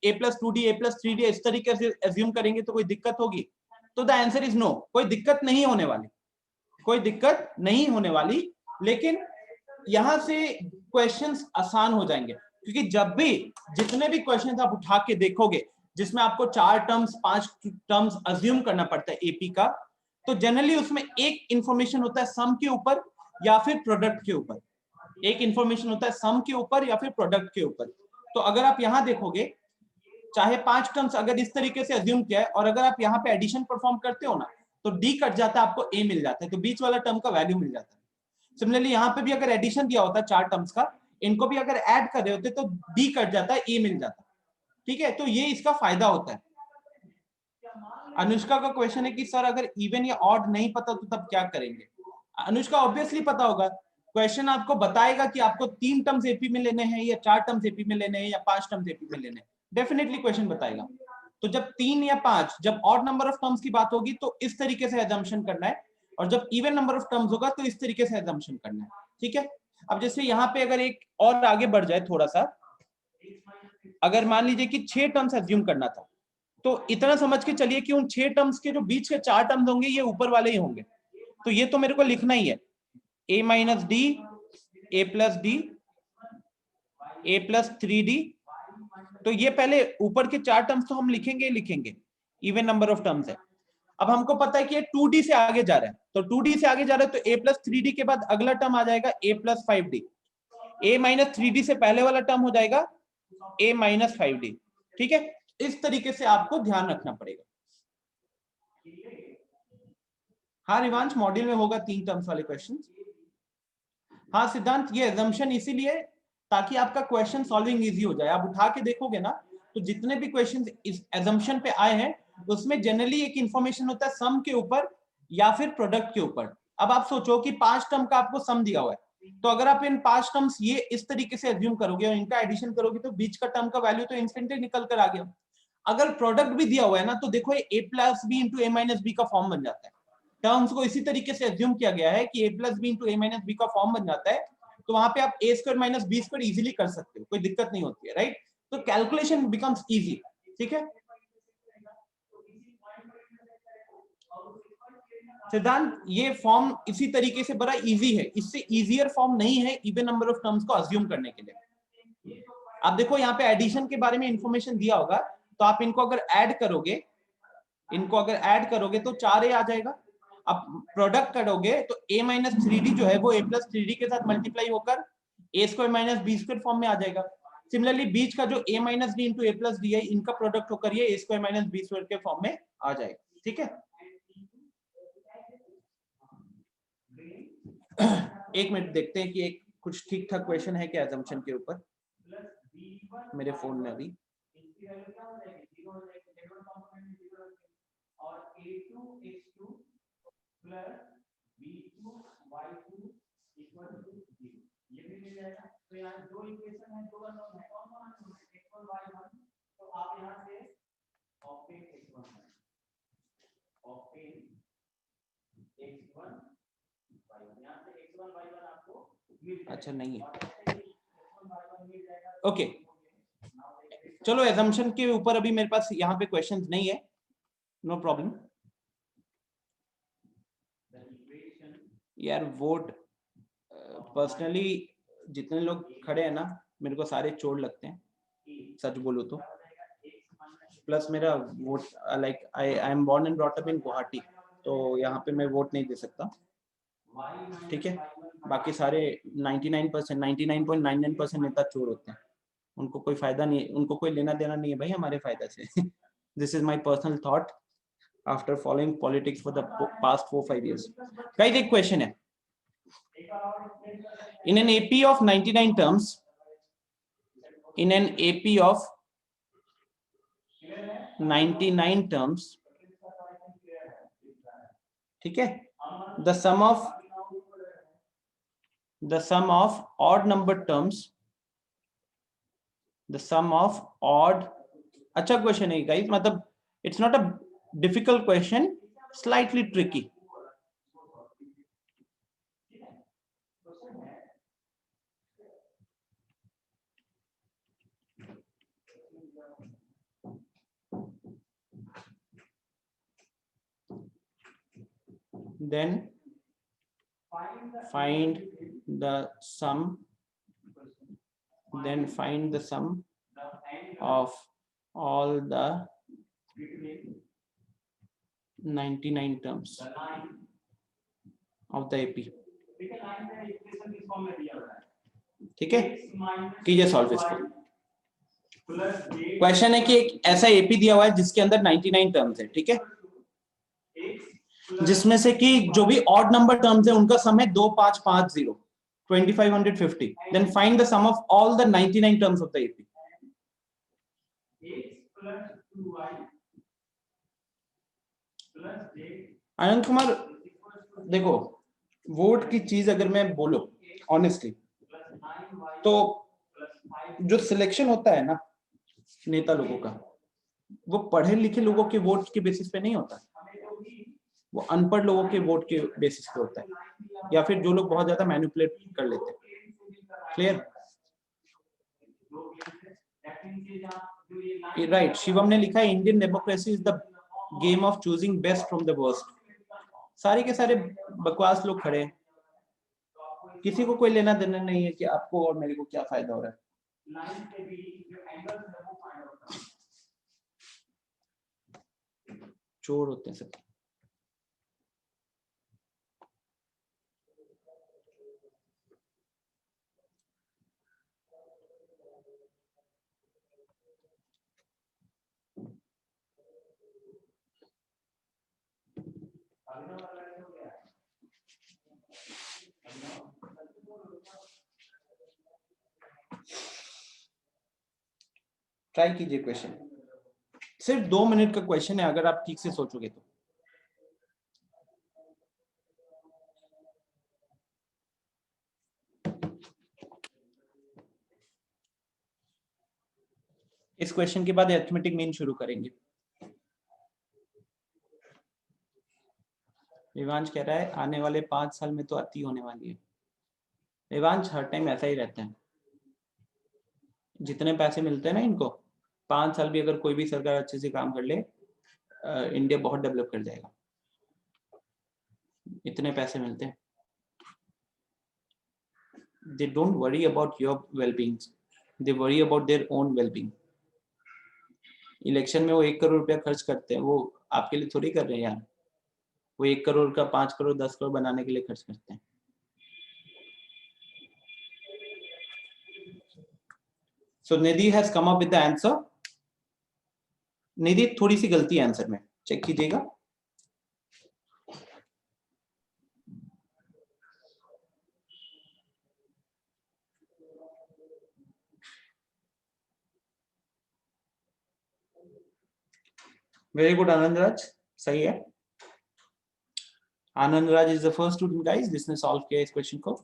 a plus 2d, a plus 3d इस तरीके से अज्यूम करेंगे तो कोई दिक्कत होगी? तो द आंसर इज नो, कोई दिक्कत नहीं होने वाली, कोई दिक्कत नहीं होने वाली। लेकिन यहां से क्वेश्चंस आसान हो जाएंगे, क्योंकि जब भी जितने भी क्वेश्चंस आप उठा के देखोगे जिसमें आपको 4 टर्म्स 5 टर्म्स अज्यूम करना पड़ता है एपी का, तो जनरली उसमें एक इंफॉर्मेशन होता है सम के ऊपर या फिर प्रोडक्ट के ऊपर, एक इंफॉर्मेशन होता है सम के ऊपर या फिर प्रोडक्ट के ऊपर। तो अगर आप यहां देखोगे, चाहे 5 टर्म्स अगर इस तरीके से अज्यूम किया है, और अगर आप यहाँ पे एडिशन परफॉर्म करते हो ना, तो डी कट जाता है, आपको ए मिल जाता है, तो बीच वाला टर्म का वैल्यू मिल जाता है। सिमिलरली यहाँ पे भी अगर एडिशन दिया होता है 4 टर्म्स का, इनको भी अगर ऐड कर रहे होते तो डी कट जाता है, ए मिल जाता है। ठीक है, तो ये इसका फायदा होता है। अनुष्का का क्वेश्चन है कि सर अगर इवन या ऑड नहीं पता तो तब क्या करेंगे? अनुष्का ऑब्वियसली पता होगा, क्वेश्चन आपको बताएगा कि आपको 3 टर्म्स एपी में लेने हैं या 4 टर्म्स एपी में लेने हैं या 5 टर्म्स एपी में लेने हैं, डेफिनेटली क्वेश्चन बताएगा। तो जब 3 या 5, जब ऑड नंबर ऑफ टर्म्स की बात होगी तो इस तरीके से अजम्पशन करना है, और जब इवन नंबर ऑफ टर्म्स होगा तो इस तरीके से अजम्पशन करना है। ठीक है, अब जैसे यहाँ पे अगर एक और आगे बढ़ जाए थोड़ा सा, अगर मान लीजिए कि 6 टर्म्स अज्यूम करना था, तो इतना समझ के चलिए कि उन 6 टर्म्स के जो बीच के 4 टर्म्स होंगे ये ऊपर वाले ही होंगे, तो ये तो मेरे को लिखना ही है, a minus D, a plus D, a plus 3d। तो ये पहले ऊपर के 4 टर्म्स तो हम लिखेंगे लिखेंगे, इवन नंबर ऑफ टर्म्स है। अब हमको पता है कि ये 2d से आगे जा रहा है, तो 2d से आगे जा रहा है तो a प्लस 3d के बाद अगला टर्म आ जाएगा a plus 5d, a minus 3d से पहले वाला टर्म हो जाएगा a माइनस 5d। ठीक है, इस तरीके से आपको ध्यान रखना पड़ेगा। हाँ रिवांश, मॉड्यूल में होगा 3 टर्म्स वाले क्वेश्चन। हाँ सिद्धांत, ये अजम्पशन इसीलिए ताकि आपका क्वेश्चन सॉल्विंग इजी हो जाए। आप उठा के देखोगे ना, तो जितने भी क्वेश्चन इस अजम्पशन पे आए हैं उसमें जनरली एक इंफॉर्मेशन होता है सम के ऊपर या फिर प्रोडक्ट के ऊपर। अब आप सोचो कि 5 टर्म का आपको सम दिया हुआ है, तो अगर आप इन 5 टर्म्स ये इस तरीके से अज्यूम करोगे और इनका एडिशन करोगे तो बीच का टर्म का वैल्यू तो इंस्टेंटली निकल कर आ गया। अगर प्रोडक्ट भी दिया हुआ है ना तो देखो ये a plus B into A minus B का फॉर्म बन जाता है। टर्म्स को इसी तरीके से एज्यूम किया गया है कि a plus B into A minus B का फॉर्म बन जाता है, तो वहां पे आप a square minus B square easily कर सकते हो, कोई दिक्कत नहीं होती है, राइट। तो कैलकुलेशन बिकम्स इजी, ठीक है सिद्धांत। ये फॉर्म इसी तरीके से बड़ा इजी है, इससे इजियर फॉर्म नहीं है इवन नंबर ऑफ टर्म्स को अज्यूम करने के लिए। आप देखो यहाँ पे एडिशन के बारे में इंफॉर्मेशन दिया होगा, तो आप इनको अगर ऐड करोगे, तो 4a आ जाएगा। अब प्रोडक्ट करोगे तो a माइनस थ्री डी जो है वो a प्लस थ्री डी के साथ मल्टीप्लाई होकर a square minus B square form में आ जाएगा। सिमिलरली बीच का जो a minus D into A plus D है, इनका प्रोडक्ट होकर ये a square minus B square के फॉर्म में आ जाएगा, ठीक है। एक मिनट देखते हैं कि एक कुछ ठीक ठाक क्वेश्चन है क्या assumption के ऊपर मेरे फोन में अभी। अच्छा नहीं है, ओके चलो assumption के ऊपर अभी मेरे पास यहाँ पे क्वेश्चंस नहीं है, नो प्रॉब्लम। यार वोट पर्सनली जितने लोग खड़े हैं ना, मेरे को सारे चोर लगते हैं सच बोलो तो। प्लस मेरा vote like I am born and brought up in Guwahati, तो यहाँ पे मैं वोट नहीं दे सकता, ठीक है। बाकी सारे 99%, 99.99% नेता चोर होते हैं, उनको कोई फायदा नहीं है, उनको कोई लेना देना नहीं है भाई हमारे फायदा से। This is my personal thought after following politics for the past 4-5 years। Guys एक क्वेश्चन है, in an AP of 99 terms, in an AP of 99 terms, ठीक है, the sum of odd number terms, the sum of odd, अच्छा question है guys, मतलब it's not a difficult question, slightly tricky। Then find the sum, of all the 99 terms of the AP, ठीक है। कीजिए solve इसको। Question है कि एक ऐसा एपी दिया हुआ है जिसके अंदर 99 टर्म्स है, ठीक है, जिसमें से कि जो भी ऑड नंबर टर्म्स है उनका सम है 2550, 2550। Then find the sum of all the 99 terms of the AP. Anand Kumar देखो, वोट की चीज अगर मैं बोलूं ऑनेस्टली, तो जो सिलेक्शन होता है ना नेता लोगों का, वो पढ़े लिखे लोगों के वोट के बेसिस पे नहीं होता, वो अनपढ़ लोगों के वोट के बेसिस पे होता है, या फिर जो लोग बहुत ज्यादा मैनिपुलेट कर लेते हैं। Clear, right. शिवम ने लिखा है Indian democracy is the game of choosing best from the worst. सारे के सारे बकवास लोग खड़े हैं, किसी को कोई लेना देना नहीं है कि आपको और मेरे को क्या फायदा हो रहा है। चोर होते हैं सब। ट्राई कीजिए क्वेश्चन, सिर्फ 2 मिनट का क्वेश्चन है, अगर आप ठीक से सोचोगे तो। इस क्वेश्चन के बाद अरिथमेटिक मीन शुरू करेंगे। विवांश कह रहा है आने वाले 5 साल में तो अति होने वाली है। विवांश हर टाइम ऐसा ही रहता है, जितने पैसे मिलते हैं ना इनको, 5 साल भी अगर कोई भी सरकार अच्छे से काम कर ले, इंडिया बहुत डेवलप कर जाएगा, इतने पैसे मिलते हैं। They don't worry about your well-being, they worry about their own well-being. Election में वो 1 करोड़ रुपया खर्च करते हैं, वो आपके लिए थोड़ी कर रहे हैं यार, वो 1 करोड़ का 5 करोड़ 10 करोड़ बनाने के लिए खर्च करते हैं। So Nidhi has come up with the answer. निधि थोड़ी सी गलती है आंसर में, चेक कीजिएगा। वेरी गुड आनंद राज, सही है। Anand Raj is the first student guys जिसने सॉल्व किया इस क्वेश्चन को।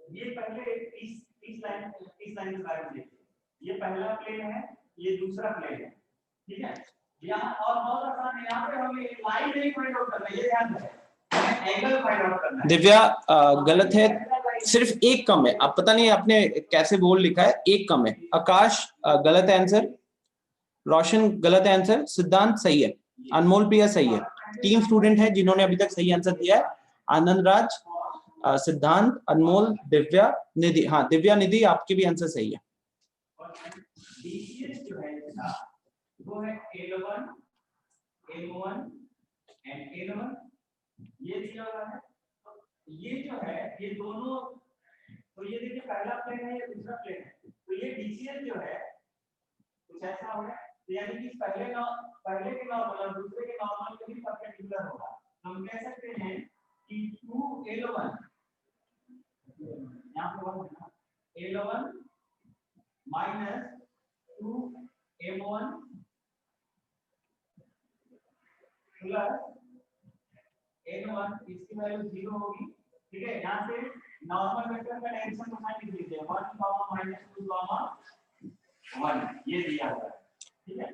ये पहले इस लाइन के बारे में देखिए, ये पहला प्लेन है, ये दूसरा प्लेन है, ठीक है। यहाँ और बहुत आसान है, यहाँ पे हमें लाइन नहीं फाइंड आउट करना है, ये ध्यान रखें, एंगल फाइंड आउट करना है। दिव्या गलत है, सिर्फ एक कम है। अब पता नहीं आपने कैसे बोल लिखा है, एक कम है। आकाश गलत आंसर, रोशन गलत आंसर, सिद्धांत सही है, अनमोल प्रिया सही है। 3 स्टूडेंट है जिन्होंने अभी तक सही आंसर दिया है, आनंद राज, सिद्धांत, अनमोल, दिव्या, निधि। हाँ दिव्या, निधि आपके भी आंसर सही है। डीसीएस जो है इसका वो है L1 M1 एंड L1, ये दिया हुआ है। ये जो है ये दोनों, तो ये देखिए पहला प्लेन है, ये दूसरा प्लेन है, तो ये डीसीएस जो है कुछ ऐसा होगा, यानी कि पहले के नॉर्मल और दूसरे के नॉर्मल के भी परपेंडिकुलर होगा। हम कह सकते हैं कि 2L1 यहाँ पे 1 है, L1 minus 2M1 plus N1, इसकी वैल्यू 0 होगी, ठीक है। यहाँ से नॉर्मल वेक्टर का डायरेक्शन को फाइंड कीजिए, 1, -2, 1, ये दिया हुआ है, ठीक है।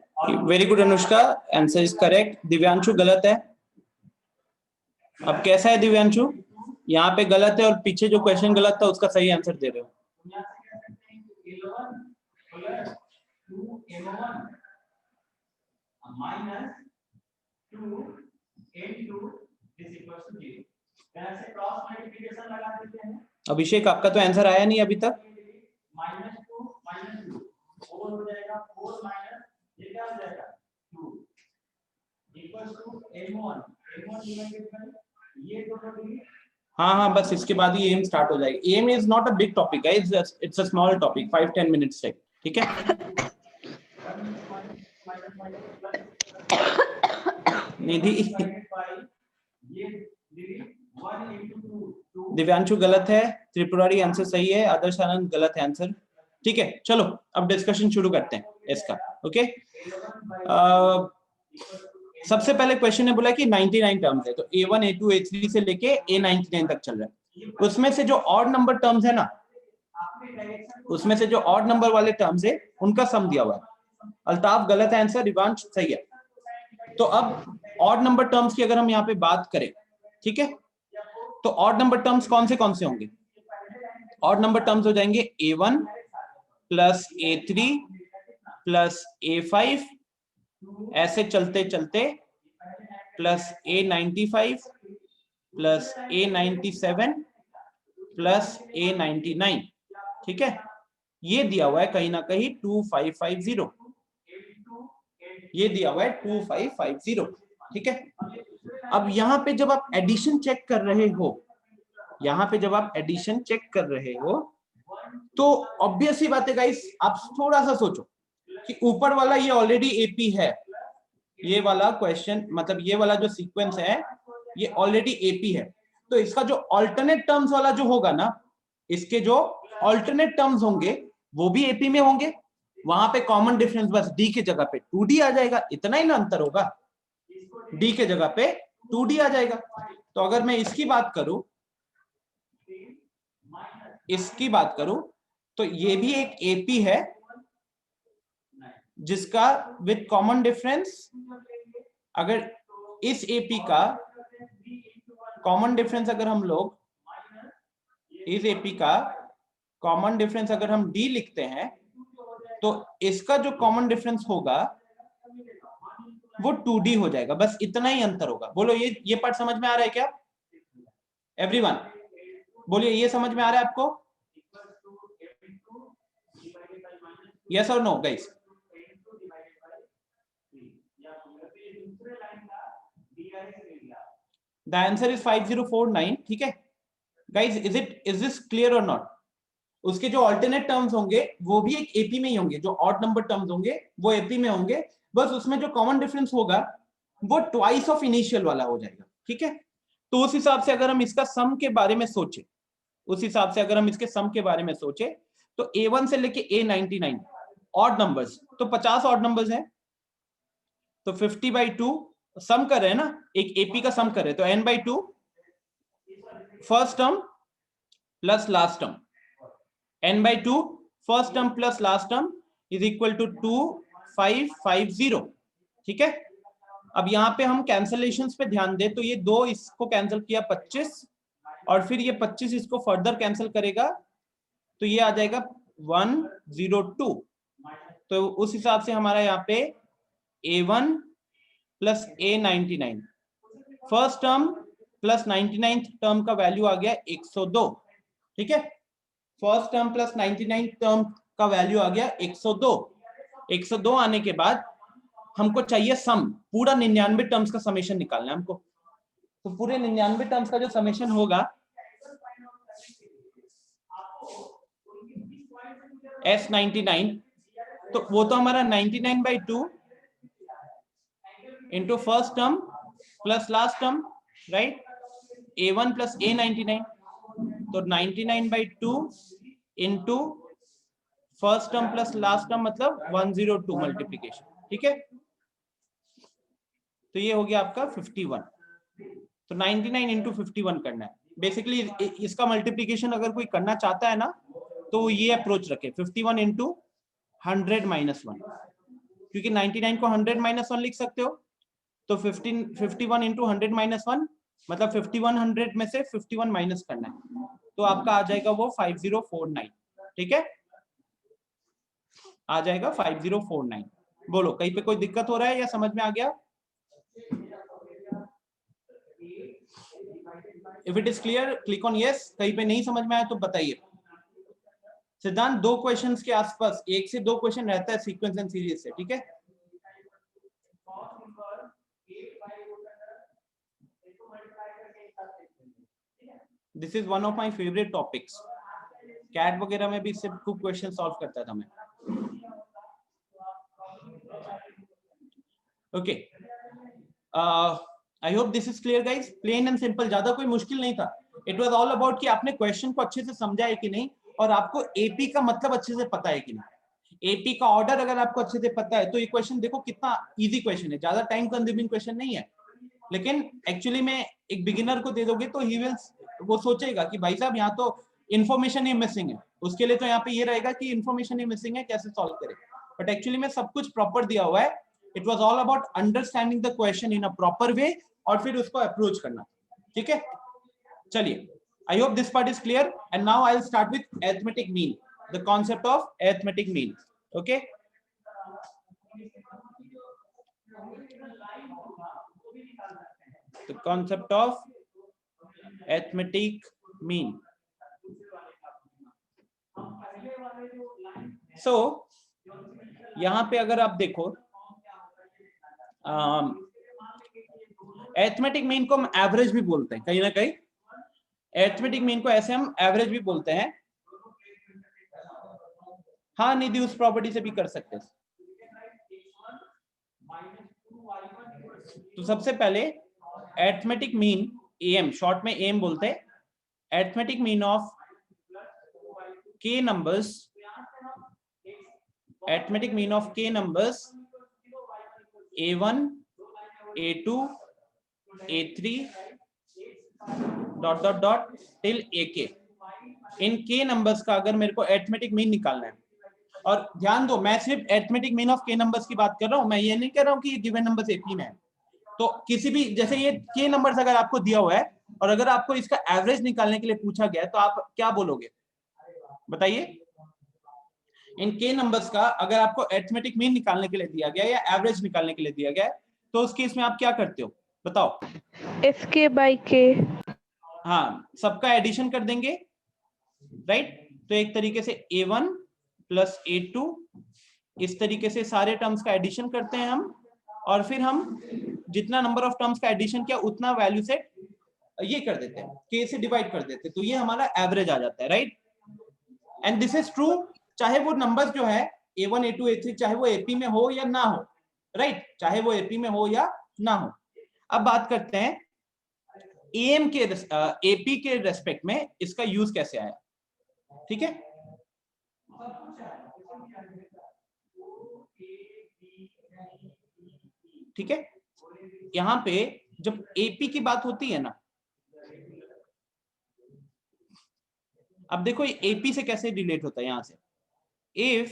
Very good Anushka, answer is correct. Divyanshu गलत है। अब कैसा है दिव्यांशु, यहाँ पे गलत है और पीछे जो क्वेश्चन गलत था उसका सही आंसर दे रहे हो। यहाँ से कह सकते हैं कि 11 plus 2M1 minus 2M2 is equal to 0। यहाँ से क्रॉस मल्टीप्लिकेशन लगा देते हैं। अभिषेक आपका तो आंसर आया नहीं अभी तक। -2 -2 4 हो जाएगा, 4 माइनस ये क्या हो जाएगा 2 equal to M1 divided by ये दोनों डिग्री। हाँ, बस इसके बाद ही एम स्टार्ट हो जाएगी। M is not a big topic guys, it's a small topic, 5-10 minutes तक, ठीक है। निधि, दिव्यांशु गलत है, त्रिपुरारी आंसर सही है, आदर्श आनंद गलत है आंसर, ठीक है। चलो अब डिस्कशन शुरू करते हैं इसका, ओके। सबसे पहले क्वेश्चन ने बोला कि 99 टर्म्स है, तो A1 A2 A3 से लेके A99 तक चल रहा है। उसमें से जो ऑड नंबर टर्म्स है ना, उसमें से जो ऑड नंबर वाले टर्म्स है उनका सम दिया हुआ है। अल्ताफ गलत आंसर, रिवांश सही है। तो अब ऑड नंबर टर्म्स की अगर हम यहाँ पे बात करें, ठीक है, तो ऑड नंबर टर्म्स कौन से होंगे? ऑड नंबर टर्म्स हो जाएंगे A1 plus A3 plus A5, ऐसे चलते चलते plus A95 plus A97 plus A99, ठीक है। ये दिया हुआ है कहीं ना कहीं 2550, ये दिया हुआ है 2550, ठीक है। अब यहाँ पे जब आप एडिशन चेक कर रहे हो, यहाँ पे जब आप एडिशन चेक कर रहे हो तो ऑब्वियस ही बात है गाइस, आप थोड़ा सा सोचो कि ऊपर वाला ये ऑलरेडी एपी है, ये वाला क्वेश्चन मतलब ये वाला जो सीक्वेंस है ये ऑलरेडी एपी है, तो इसका जो ऑल्टरनेट टर्म्स वाला जो होगा ना, इसके जो ऑल्टरनेट टर्म्स होंगे वो भी एपी में होंगे, वहां पे कॉमन डिफरेंस बस डी के जगह पे 2d आ जाएगा, इतना ही ना अंतर होगा, डी के जगह पे 2d आ जाएगा। तो अगर मैं इसकी बात करूं, इसकी बात करूं तो ये भी एक एपी है जिसका विद कॉमन डिफरेंस, अगर इस एपी का कॉमन डिफरेंस अगर हम लोग इस एपी का कॉमन डिफरेंस अगर हम डी लिखते हैं तो इसका जो कॉमन डिफरेंस होगा वो 2d हो जाएगा, बस इतना ही अंतर होगा। बोलो ये पार्ट समझ में आ रहा है क्या एवरीवन? बोलिए ये समझ में आ रहा है आपको? यस और no guys? The answer is 5049, ठीक है गाइस, इज दिस क्लियर और नॉट? उसके जो ऑल्टरनेट टर्म्स होंगे वो भी एक एपी में ही होंगे, जो ऑड नंबर टर्म्स होंगे वो एपी में होंगे, बस उसमें जो कॉमन डिफरेंस होगा वो ट्वाइस ऑफ इनिशियल वाला हो जाएगा, ठीक है। तो उस हिसाब से अगर हम इसका सम के बारे में सोचे, उस हिसाब से अगर हम इसके सम के बारे में सोचे तो A1 से लेके A99 ऑड नंबर्स, तो 50 ऑड नंबर्स हैं, तो 50/2 सम कर रहे हैं ना, एक एपी का सम कर रहे हैं, तो n/2 first term plus last term, n/2 first term plus last term is equal to 2550, ठीक है। अब यहाँ पे हम कैंसलेशंस पे ध्यान दें तो ये 2 इसको कैंसिल किया 25 और फिर ये 25 इसको फर्दर कैंसिल करेगा तो ये आ जाएगा 102, तो उस हिसाब से हमारा यहाँ पे A1 plus A99 first term plus 99th term का वैल्यू आ गया 102, ठीक है। First term plus 99th term का वैल्यू आ गया 102। 102 आने के बाद हमको चाहिए सम, पूरा 99 टर्म्स का समेशन निकालना है हमको, तो पूरे 99 टर्म्स का जो समेशन होगा S99, तो वो तो हमारा 99/2 into first term plus last term, right, A1 plus A99, तो 99/2 into first term plus last term मतलब 102 मल्टीप्लीकेशन, ठीक है। तो ये हो गया आपका 51, तो 99 इंटू 51 करना है बेसिकली। इसका मल्टीप्लीकेशन अगर कोई करना चाहता है ना तो ये अप्रोच रखे 51 इंटू 100 माइनस 1, क्योंकि 99 को 100 माइनस 1 लिख सकते हो, तो 51 इंटू 100 माइनस 1 मतलब 5100 में से 51 माइनस करना है, तो आपका आ जाएगा वो 5049, ठीक है, आ जाएगा 5049। बोलो कहीं पे कोई दिक्कत हो रहा है या समझ में आ गया? If it is clear click on yes, कहीं पे नहीं समझ में आया तो बताइए। सिद्धांत 2 क्वेश्चंस के आसपास 1 से 2 क्वेश्चन रहता है सीक्वेंस एंड सीरीज से, ठीक है। This is one of my favourite topics, CAT वगैरह में भी इससे खूब क्वेश्चन सॉल्व करता था मैं। Okay, I hope this is clear guys, plain and simple, ज्यादा कोई मुश्किल नहीं था। इट वाज ऑल अबाउट कि आपने क्वेश्चन को अच्छे से समझा है कि नहीं और आपको एपी का मतलब अच्छे से पता है कि नहीं। एपी का ऑर्डर अगर आपको अच्छे से पता है तो ये क्वेश्चन देखो कितना इजी क्वेश्चन है, ज्यादा टाइम कंज्यूमिंग क्वेश्चन नहीं है, लेकिन एक्चुअली में एक बिगिनर को दे दोगे तो ही विल, वो सोचेगा कि भाई साहब यहाँ तो इन्फॉर्मेशन ही मिसिंग है, उसके लिए तो यहाँ पे ये रहेगा कि इन्फॉर्मेशन ही मिसिंग है, कैसे सॉल्व करें, बट एक्चुअली में सब कुछ प्रॉपर दिया हुआ है। It was all about understanding the question in a proper way और फिर उसको अप्रोच करना, ठीक है। चलिए, I hope this part is clear, and now I'll start with arithmetic mean, the concept of arithmetic mean, okay. The concept of arithmetic mean. सो यहाँ पे अगर आप देखो अरिथमेटिक मीन को हम एवरेज भी बोलते हैं, कहीं ना कहीं अरिथमेटिक मीन को ऐसे हम एवरेज भी बोलते हैं। हाँ निधि उस प्रॉपर्टी से भी कर सकते हैं। तो सबसे पहले अरिथमेटिक मीन एम, शॉर्ट में एम बोलते हैं, arithmetic mean of k numbers, arithmetic mean of k numbers a1 a2 a3 dot dot dot till ak, in k numbers का अगर मेरे को अरिथमेटिक मीन निकालना है, और ध्यान दो मैं सिर्फ arithmetic mean of k numbers की बात कर रहा हूं, मैं ये नहीं कह रहा हूं कि ये गिवन नंबर्स AP में है। तो किसी भी, जैसे ये k नंबर्स अगर आपको दिया हुआ है और अगर आपको इसका एवरेज निकालने के लिए पूछा गया है तो आप क्या बोलोगे बताइए? इन k नंबर्स का अगर आपको अरिथमेटिक मीन निकालने के लिए दिया गया या एवरेज निकालने के लिए दिया गया है तो उस केस में आप क्या करते हो बताओ? Sk by k। हाँ, सबका एडिशन कर देंगे, राइट? तो एक तरीके से a1 प्लस a2, इस तरीके से सारे टर्म्स का एडिशन करते हैं हम, और फिर हम जितना नंबर ऑफ टर्म्स का एडिशन किया उतना वैल्यू से ये कर देते हैं, k से डिवाइड कर देते हैं, तो ये हमारा एवरेज आ जाता है, right? And this is true चाहे वो नंबर्स जो है a1 a2 a3 चाहे वो AP में हो या ना हो, राइट? चाहे वो AP में हो या ना हो। अब बात करते हैं AM के AP के रेस्पेक्ट में इसका यूज कैसे आया, ठीक है? ठीक है, यहां पे जब AP की बात होती है ना, अब देखो ये AP से कैसे रिलेट होता है यहां से, if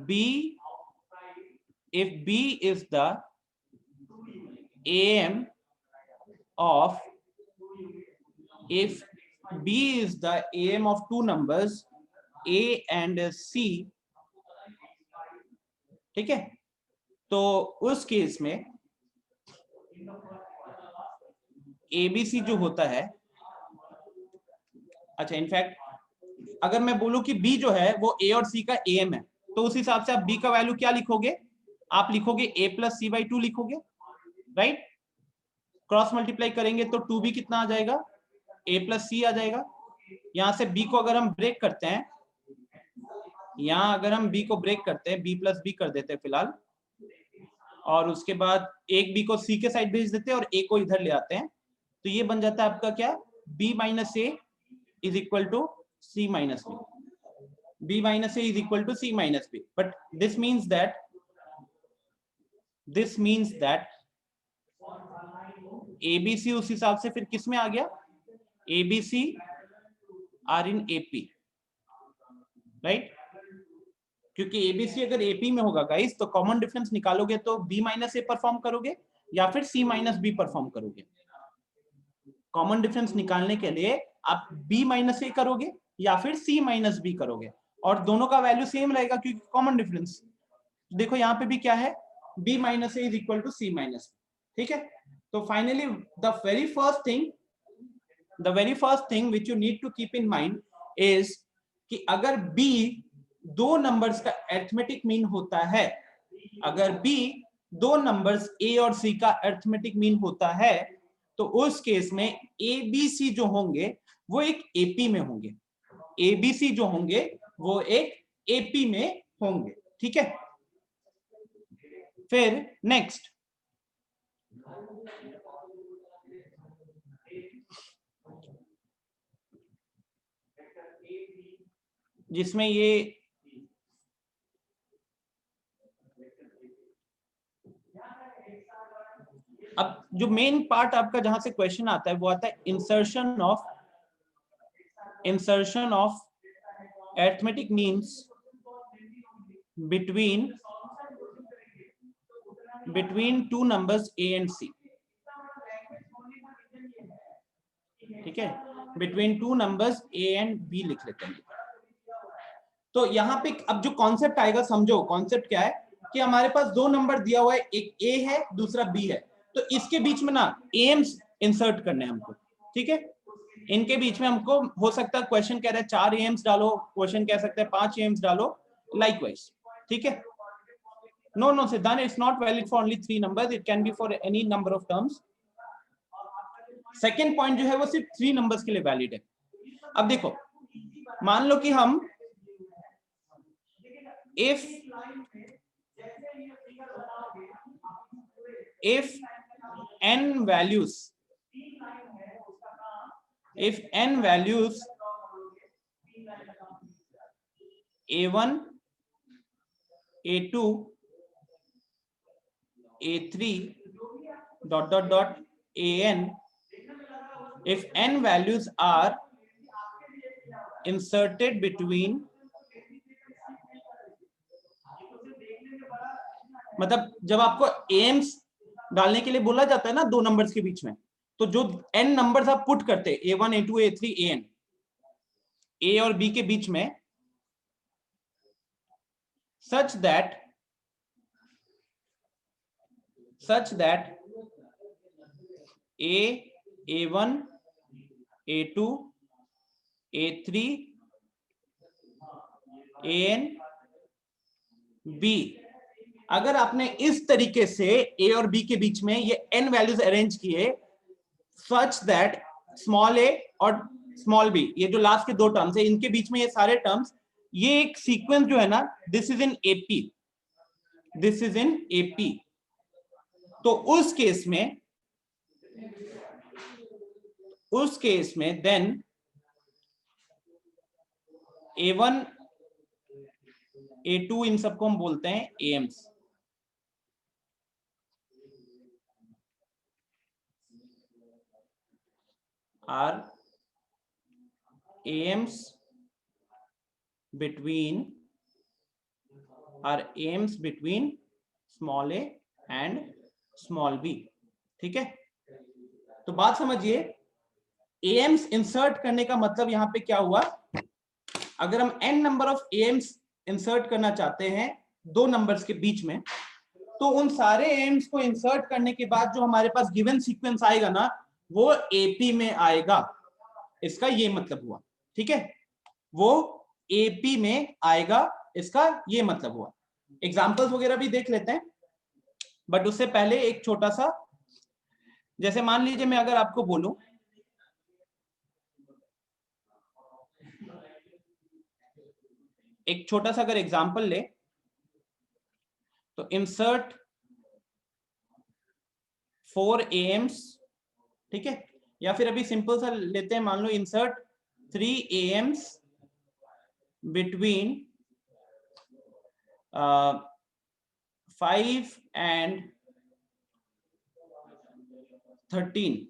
B is the AM of, if B is the AM of two numbers A and C, ठीक है, तो उस केस में ABC जो होता है, अच्छा इनफैक्ट अगर मैं बोलूं कि B जो है वो A और C का AM है, तो उस हिसाब से आप B का वैल्यू क्या लिखोगे? आप लिखोगे A प्लस C/2 लिखोगे, राइट? क्रॉस मल्टीप्लाई करेंगे तो 2B कितना आ जाएगा? A प्लस C आ जाएगा। यहां से B को अगर हम ब्रेक करते हैं, यहां अगर हम B को ब्रेक करते हैं, B प्लस B कर देते हैं फिलहाल, और उसके बाद एक B को C के साइड भेज देते हैं और A को इधर ले आते हैं, तो ये बन जाता है आपका क्या? B minus A is equal to C minus B. B minus A is equal to C minus B. But this means that ABC उस हिसाब से फिर किस में आ गया? ABC are in AP, right? क्योंकि ABC अगर AP में होगा गाइस तो कॉमन डिफरेंस निकालोगे तो B minus A परफॉर्म करोगे या फिर C minus B परफॉर्म करोगे। कॉमन डिफरेंस निकालने के लिए आप B minus A करोगे या फिर C माइनस B करोगे, और दोनों का वैल्यू सेम रहेगा क्योंकि कॉमन डिफरेंस। देखो यहाँ पे भी क्या है? B minus A is equal to C minus B, ठीक है? तो finally the very first thing which you need to keep in mind is कि अगर B दो नंबर्स का अरिथमेटिक मीन होता है, अगर B दो नंबर्स A और C का अरिथमेटिक मीन होता है, तो उस केस में ABC जो होंगे वो एक AP में होंगे, ABC जो होंगे वो एक AP में होंगे, ठीक है? फिर नेक्स्ट जिसमें ये अब जो मेन पार्ट आपका जहां से क्वेश्चन आता है वो आता है insertion of arithmetic means between two numbers A and C, ठीक है? between two numbers A and B लिख लेते हैं। तो यहाँ पे अब जो कॉन्सेप्ट आएगा, समझो कॉन्सेप्ट क्या है कि हमारे पास दो नंबर दिया हुआ है, एक A है दूसरा B है, तो इसके बीच में ना एम्स इंसर्ट करने हैं हमको, ठीक है? इनके बीच में हमको हो सकता है क्वेश्चन कह रहा है 4 एम्स डालो, क्वेश्चन कह सकते हैं 5 एम्स डालो, लाइकवाइज, ठीक है। No, Siddhant, it's not valid for only 3 numbers. It can be for any number of terms. Second point जो है वो सिर्फ 3 नंबर्स के लिए वैलिड है। अब देखो, मान लो कि हम if n values a1 a2 a3 an, if n values are inserted between, मतलब जब आपको एम्स डालने के लिए बोला जाता है ना 2 नंबर्स के बीच में, तो जो n नंबर्स आप पुट करते हैं a1 a2 a3 an, a और b के बीच में, such that a1 a2 a3 an b, अगर आपने इस तरीके से a और b के बीच में ये n वैल्यूज अरेंज किए such that स्मॉल a और स्मॉल b, ये जो लास्ट के 2 टर्म्स है इनके बीच में ये सारे टर्म्स, ये एक सीक्वेंस जो है ना, दिस इज इन AP, तो उस केस में देन a1 a2 इन सबको हम बोलते हैं AIIMS, are aims between small a and small b, ठीक है। तो बात समझिए, एम्स इंसर्ट करने का मतलब यहां पे क्या हुआ, अगर हम n number of AIIMS insert करना चाहते हैं 2 नंबर्स के बीच में, तो उन सारे एम्स को इंसर्ट करने के बाद जो हमारे पास गिवन सीक्वेंस आएगा ना, वो AP में आएगा, इसका ये मतलब हुआ, ठीक है, वो AP में आएगा, इसका ये मतलब हुआ। एग्जांपल्स वगैरह भी देख लेते हैं, बट उससे पहले एक छोटा सा, जैसे मान लीजिए मैं अगर आपको बोलूं एक छोटा सा अगर एग्जांपल ले, तो इंसर्ट 4 AMs, ठीक है, या फिर अभी सिंपल सा लेते हैं, मान लो इंसर्ट 3 AMs बिटवीन 5 and 13,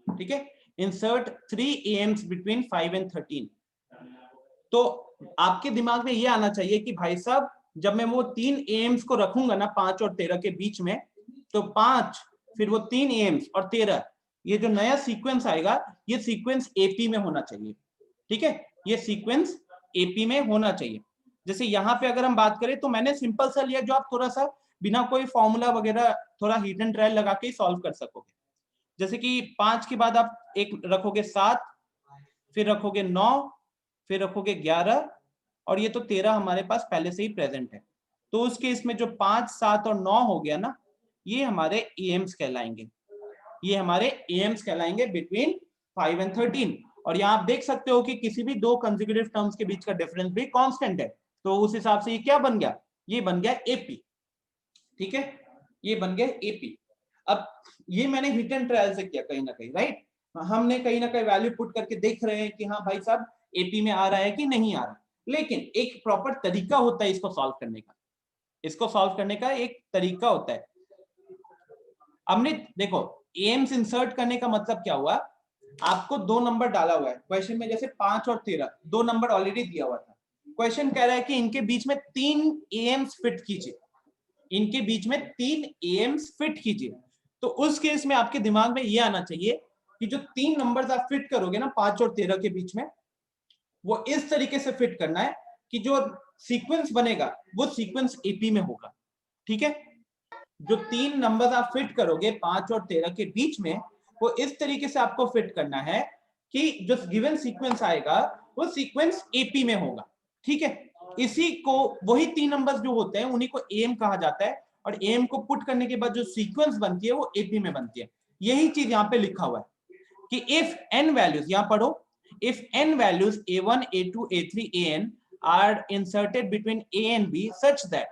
ठीक है, इंसर्ट 3 AMs बिटवीन 5 and 13। तो आपके दिमाग में ये आना चाहिए कि भाई साहब, जब मैं वो 3 AMs को रखूंगा ना 5 और 13 के बीच में, तो 5 फिर वो 3 AMs और 13, ये जो नया सीक्वेंस आएगा, ये सीक्वेंस AP में होना चाहिए, ठीक है, ये सीक्वेंस AP में होना चाहिए। जैसे यहाँ पे अगर हम बात करें, तो मैंने सिंपल सा लिया, जो आप थोड़ा सा बिना कोई फॉर्मूला वगैरह थोड़ा हिट एंड ट्रायल लगा के सॉल्व कर सकोगे। जैसे कि 5 के बाद आप एक रखोगे 7, फिर रखोगे 9, फिर रखोगे 11, और ये तो 13 हमारे पास पहले से ही प्रेजेंट है। तो उस केस में जो 5, 7 और 9 हो गया ना, ये हमारे एम्स कहलाएंगे, ये हमारे एम्स कहलाएंगे बिटवीन 5 and 13। और यहाँ आप देख सकते हो कि किसी भी 2 कंसेक्यूटिव टर्म्स के बीच का डिफरेंस भी कांस्टेंट है, तो उस हिसाब से ये क्या बन गया, ये बन गया AP, ठीक है, ये बन गया AP। अब ये मैंने हिट एंड ट्रायल से किया कहीं ना कहीं, राइट, हमने कहीं ना कहीं वैल्यू पुट करके देख रहे हैं कि हाँ भाई साहब AP में आ रहा है कि नहीं आ रहा, लेकिन एक प्रॉपर तरीका होता है इसको सॉल्व करने का, इसको सॉल्व करने का एक तरीका होता है। हमने देखो, एम्स इंसर्ट करने का मतलब क्या हुआ, आपको 2 नंबर डाला हुआ है क्वेश्चन में, जैसे 5 और 13, 2 नंबर ऑलरेडी दिया हुआ था, क्वेश्चन कह रहा है कि इनके बीच में 3 एम्स फिट कीजिए, इनके बीच में 3 एम्स फिट कीजिए। तो उस केस में आपके दिमाग में ये आना चाहिए कि जो 3 नंबर्स आप फिट करोगे ना 5 और 13 के बीच में, वो इस तरीके से फिट करना है कि जो सीक्वेंस बनेगा वो सीक्वेंस AP में होगा, ठीक है। जो 3 नंबर्स आप फिट करोगे 5 और 13 के बीच में, वो इस तरीके से आपको फिट करना है कि जो गिवन सीक्वेंस आएगा वो सीक्वेंस एपी में होगा, ठीक है। इसी को वही 3 नंबर्स जो होते हैं उन्हीं को एम कहा जाता है, और एम को पुट करने के बाद जो सीक्वेंस बनती है वो एपी में बनती है। यही चीज यहाँ पे लिखा हुआ है कि इफ एन वैल्यूज, यहां पढ़ो, if N values a1 a2 a3 an are inserted between a and b such that,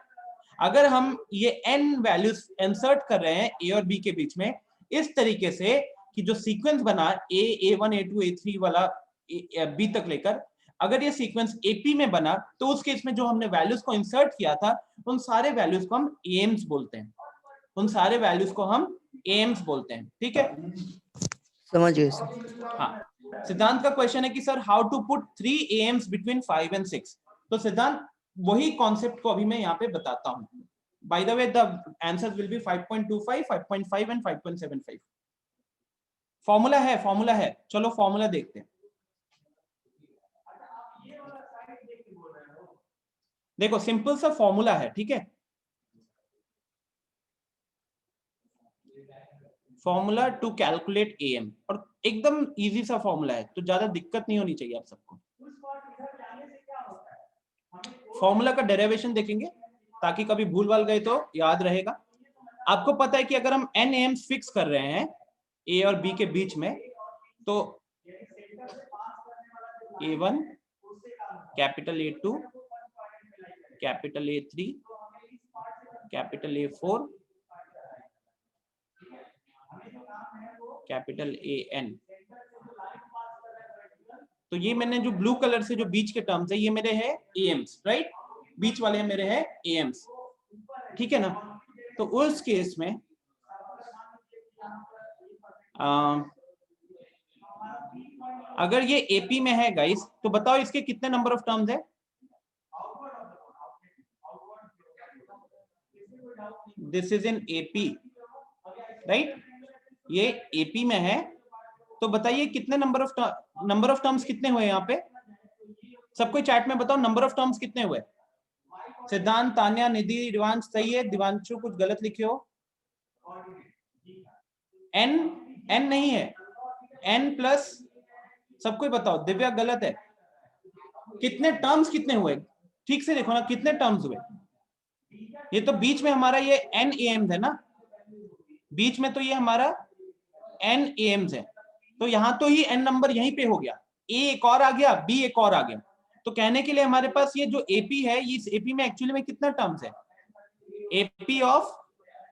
अगर हम ये n वैल्यूज इंसर्ट कर रहे हैं a और b के बीच में इस तरीके से कि जो सीक्वेंस बना a1 a2 a3 वाला b तक लेकर, अगर ये सीक्वेंस एपी में बना तो उस केस में जो हमने वैल्यूज को इंसर्ट किया था उन सारे वैल्यूज को हम एम्स बोलते हैं, उन सारे वैल्यूज को हम एम्स बोलते हैं, ठीक है। समझ गए सर। हाँ, सिद्धांत का क्वेश्चन है कि sir how to put 3 Ms between 5 and 6। तो सिद्धांत वही कॉन्सेप्ट को अभी मैं यहाँ पे बताता हूँ। By the way the answers will be 5.25, 5.5 and 5.75। Formula है, चलो फॉर्मूला देखते हैं। देखो सिंपल सा फॉर्मूला है, ठीक है। फॉर्मूला टू कैलकुलेट एम, और एकदम इजी सा फॉर्मूला है, तो ज्यादा दिक्कत नहीं होनी चाहिए आप सबको। फॉर्मूला का डेरिवेशन देखेंगे ताकि कभी भूल भाल गए तो याद रहेगा। आपको पता है कि अगर हम एन एम्स फिक्स कर रहे हैं ए और बी के बीच में, तो A1 capital A2 capital A3 capital A4 capital AN। तो ये मैंने जो ब्लू कलर से जो बीच के टर्म्स है ये मेरे है एम्स, राइट, बीच वाले मेरे है एम्स, ठीक है ना। तो उस केस में अगर ये एपी में है गाइस, तो बताओ इसके कितने नंबर ऑफ टर्म्स है। This is in AP, right, ये एपी में है। तो बताइए कितने नंबर ऑफ टर्म्स कितने हुए यहाँ पे, सबको चैट में बताओ नंबर ऑफ टर्म्स कितने हुए। सिद्धांत, तान्या, निधि, दिवांश सही है, दिवांशु कुछ गलत लिखे हो। एन नहीं है, एन प्लस, सबको बताओ। दिव्या गलत है। कितने टर्म्स कितने हुए, ठीक से देखो ना कितने टर्म्स हुए। ये तो बीच में हमारा ये एन एम्स है ना, बीच में तो ये हमारा एन एम्स है, तो यहां तो ही एन नंबर यहीं पे हो गया, ए एक और आ गया, बी एक और आ गया। तो कहने के लिए हमारे पास ये जो एपी है, इस एपी में एक्चुअली में कितना टर्म्स है, AP of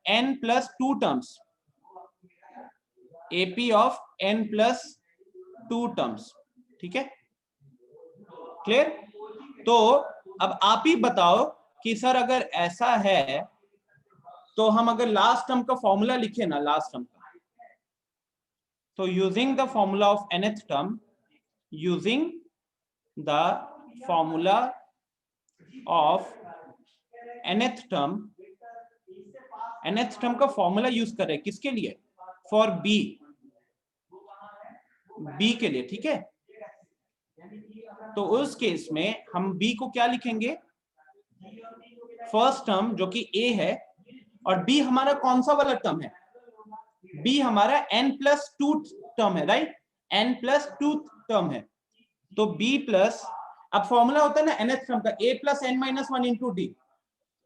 N plus 2 terms, AP of N plus 2 terms, ठीक है, क्लियर। तो अब आप ही बताओ कि सर अगर ऐसा है तो हम अगर लास्ट टर्म का फॉर्मूला लिखे ना, लास्ट टर्म का, तो using the formula of nth term, using the formula of nth term का फॉर्मूला यूज कर रहे हैं किसके लिए, फॉर बी के लिए, ठीक है। तो उस केस में हम बी को क्या लिखेंगे, फर्स्ट टर्म जो कि ए है, और बी हमारा कौन सा वाला टर्म है, बी हमारा n+2 टर्म है, राइट, n+2 टर्म है। तो b प्लस, अब फॉर्मूला होता है ना nth टर्म का, a plus n minus 1 into D,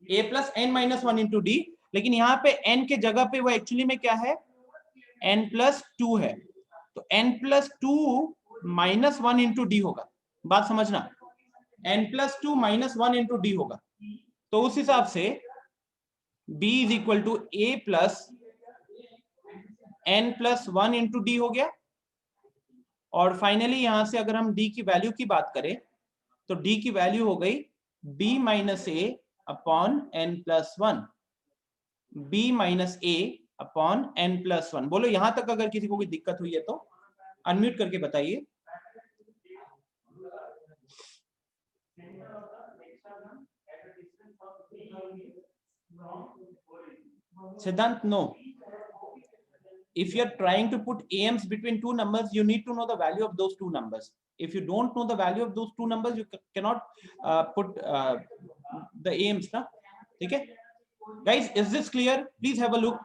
a plus n minus 1 into D, लेकिन यहाँ पे n के जगह पे वो एक्चुअली में क्या है, n+2 है, तो n+2 माइनस 1 इंटू डी होगा, बात समझना, n+2 माइनस 1 इंटू डी होगा। तो उस हिसाब से b is equal to a plus n+1 into D हो गया। और फाइनली यहां से अगर हम d की वैल्यू की बात करें तो d की वैल्यू हो गई b minus a upon n+1, b minus a upon n+1। बोलो यहां तक अगर किसी को कोई दिक्कत हुई है तो अनम्यूट करके बताइए। Siddhant, no. If you are trying to put AMs between two numbers, you need to know the value of those two numbers. If you don't know the value of those two numbers, you cannot put the AMs, ना, ठीक है? Guys, is this clear? Please have a look.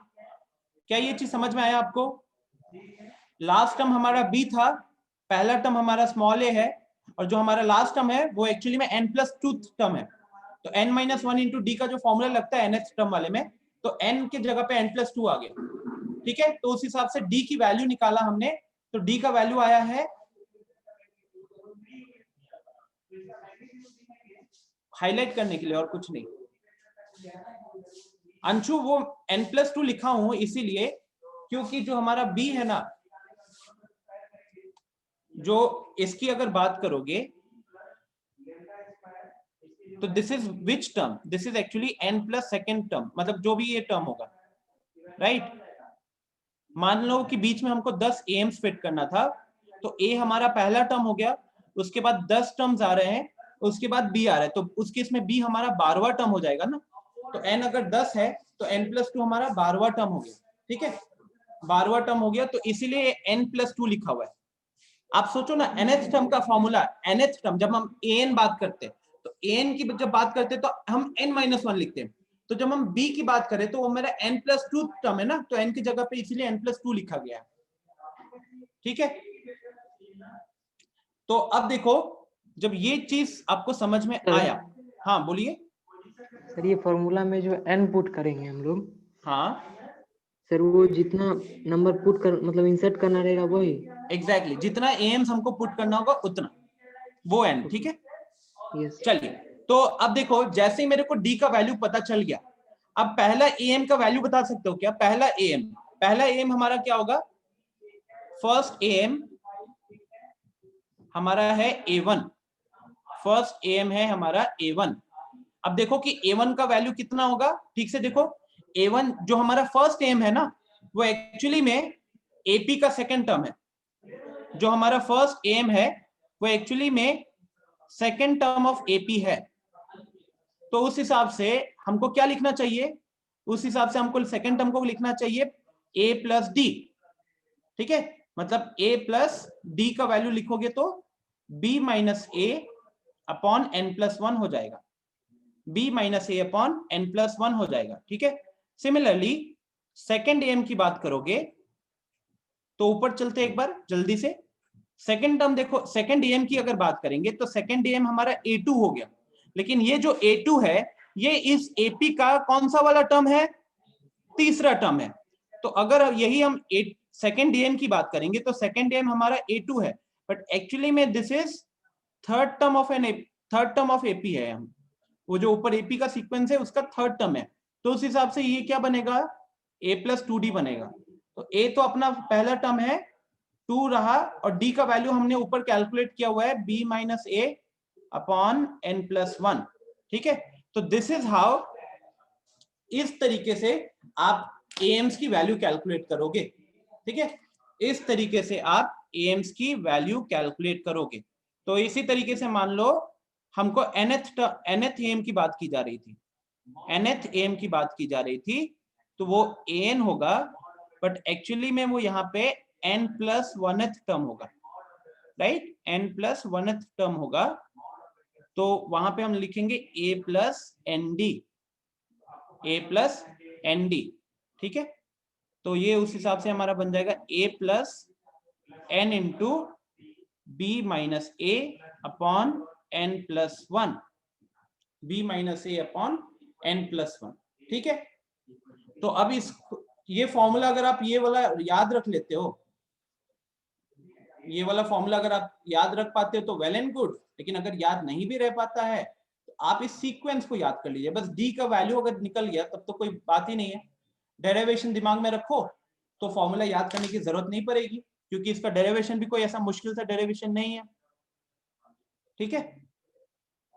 क्या ये चीज समझ में आया आपको? लास्ट टर्म हमारा b था, पहला टर्म हमारा स्मॉल a है, और जो हमारा लास्ट टर्म है वो एक्चुअली में n+2 टर्म है। तो n-1 इंटू डी का जो फॉर्मूला लगता है nth टर्म वाले में, तो n की जगह पे n+2 आ गया। ठीक है, तो उस हिसाब से d की वैल्यू निकाला हमने, तो d का वैल्यू आया है, हाईलाइट करने के लिए और कुछ नहीं अंशु, वो n+2 लिखा हूं इसीलिए क्योंकि जो हमारा b है ना, जो इसकी अगर बात करोगे तो this is which term, this is actually n plus second term, मतलब जो भी ये टर्म होगा, राइट। मान लो कि बीच में हमको 10 एम्स फिट करना था, तो a हमारा पहला टर्म हो गया, उसके बाद 10 टर्म्स आ रहे हैं, उसके बाद b आ रहा है, तो उस केस में b हमारा 12वां टर्म हो जाएगा ना। तो n अगर 10 है तो n+2 हमारा 12वां टर्म हो गया। ठीक है, 12वां टर्म हो गया, तो इसीलिए n+2 लिखा हुआ है। आप सोचो ना, nth टर्म का फॉर्मूला, nth टर्म जब हम an बात करते हैं तो an की जब बात करते हैं तो हम n-1 लिखते हैं, तो जब हम b की बात करें तो वो मेरा n+2 टर्म है ना, तो n की जगह पे इसीलिए n+2 लिखा गया है। ठीक है, तो अब देखो, जब ये चीज आपको समझ में आया, हाँ बोलिए। सर ये फॉर्मूला में जो n पुट करेंगे हम लोग, हाँ सर वो जितना नंबर पुट कर मतलब इंसर्ट करना रहेगा वही। एग्जैक्टली, जितना एम्स हमको पुट करना होगा उतना, वो n। ठीक है, यस। चलिए, तो अब देखो, जैसे ही मेरे को d का वैल्यू पता चल गया, अब पहला am का वैल्यू बता सकते हो क्या? पहला am हमारा क्या होगा? फर्स्ट am हमारा है a1, फर्स्ट am है हमारा a1। अब देखो कि a1 का वैल्यू कितना होगा, ठीक से देखो, a1 जो हमारा फर्स्ट am है ना, वो एक्चुअली में ap का सेकंड टर्म है। जो हमारा फर्स्ट am है वो एक्चुअली में सेकंड टर्म ऑफ ap है। तो उस हिसाब से हमको क्या लिखना चाहिए? उस हिसाब से हमको सेकंड टर्म को लिखना चाहिए a प्लस डी। ठीक है, मतलब a प्लस डी का वैल्यू लिखोगे तो b माइनस ए अपॉन n+1 हो जाएगा, b माइनस ए अपॉन n+1 हो जाएगा। ठीक है, सिमिलरली सेकंड am की बात करोगे तो ऊपर चलते एक बार जल्दी से, सेकंड टर्म देखो, सेकंड am की अगर बात करेंगे तो सेकंड am हमारा a2 हो गया, लेकिन ये जो a2 है ये इस ap का कौन सा वाला टर्म है? तीसरा टर्म है। तो अगर यही हम सेकंड am की बात करेंगे तो सेकंड am हमारा a2 है, बट एक्चुअली में this is third term of ap है। हम वो जो ऊपर ap का सीक्वेंस है उसका थर्ड टर्म है, तो उस हिसाब से ये क्या बनेगा? a+2d बनेगा। तो a तो अपना पहला टर्म है, 2 रहा, और d का वैल्यू हमने ऊपर कैलकुलेट किया हुआ है b माइनस ए अपॉन n+1। ठीक है, तो दिस इज हाउ, इस तरीके से आप एम्स की वैल्यू कैलकुलेट करोगे। ठीक है, इस तरीके से आप एम्स की वैल्यू कैलकुलेट करोगे। तो इसी तरीके से मान लो हमको nth एम की बात की जा रही थी, nth एम की बात की जा रही थी, तो वो an होगा, बट एक्चुअली में वो यहाँ पे n+1th टर्म होगा, राइट, n+1th टर्म होगा। तो वहां पे हम लिखेंगे a प्लस nd। ठीक है, तो ये उस हिसाब से हमारा बन जाएगा a plus n into b minus A upon n+1, b minus A upon n+1। ठीक है, तो अब ये फॉर्मूला अगर आप ये वाला याद रख लेते हो, ये वाला फॉर्मूला अगर आप याद रख पाते हो तो वेल एंड गुड, लेकिन अगर याद नहीं भी रह पाता है तो आप इस सीक्वेंस को याद कर लीजिए। बस डी का वैल्यू अगर निकल गया तब तो कोई बात ही नहीं है, डेरिवेशन दिमाग में रखो तो फॉर्मूला याद करने की जरूरत नहीं पड़ेगी, क्योंकि इसका डेरिवेशन भी कोई ऐसा मुश्किल सा डेरिवेशन नहीं है। ठीक है,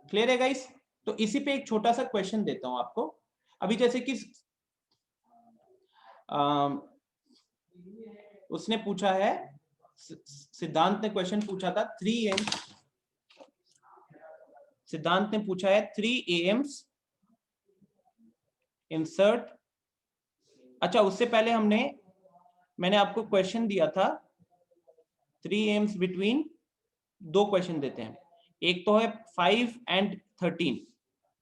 क्लियर है गाइस? तो इसी पे एक छोटा सा क्वेश्चन देता हूं आपको। अभी जैसे कि उसने पूछा है, सिद्धांत ने क्वेश्चन पूछा था 3 am, सिद्धांत ने पूछा है 3 AMs इंसर्ट। अच्छा, उससे पहले मैंने आपको क्वेश्चन दिया था 3 AMs बिटवीन, 2 क्वेश्चन देते हैं, एक तो है 5 and 13,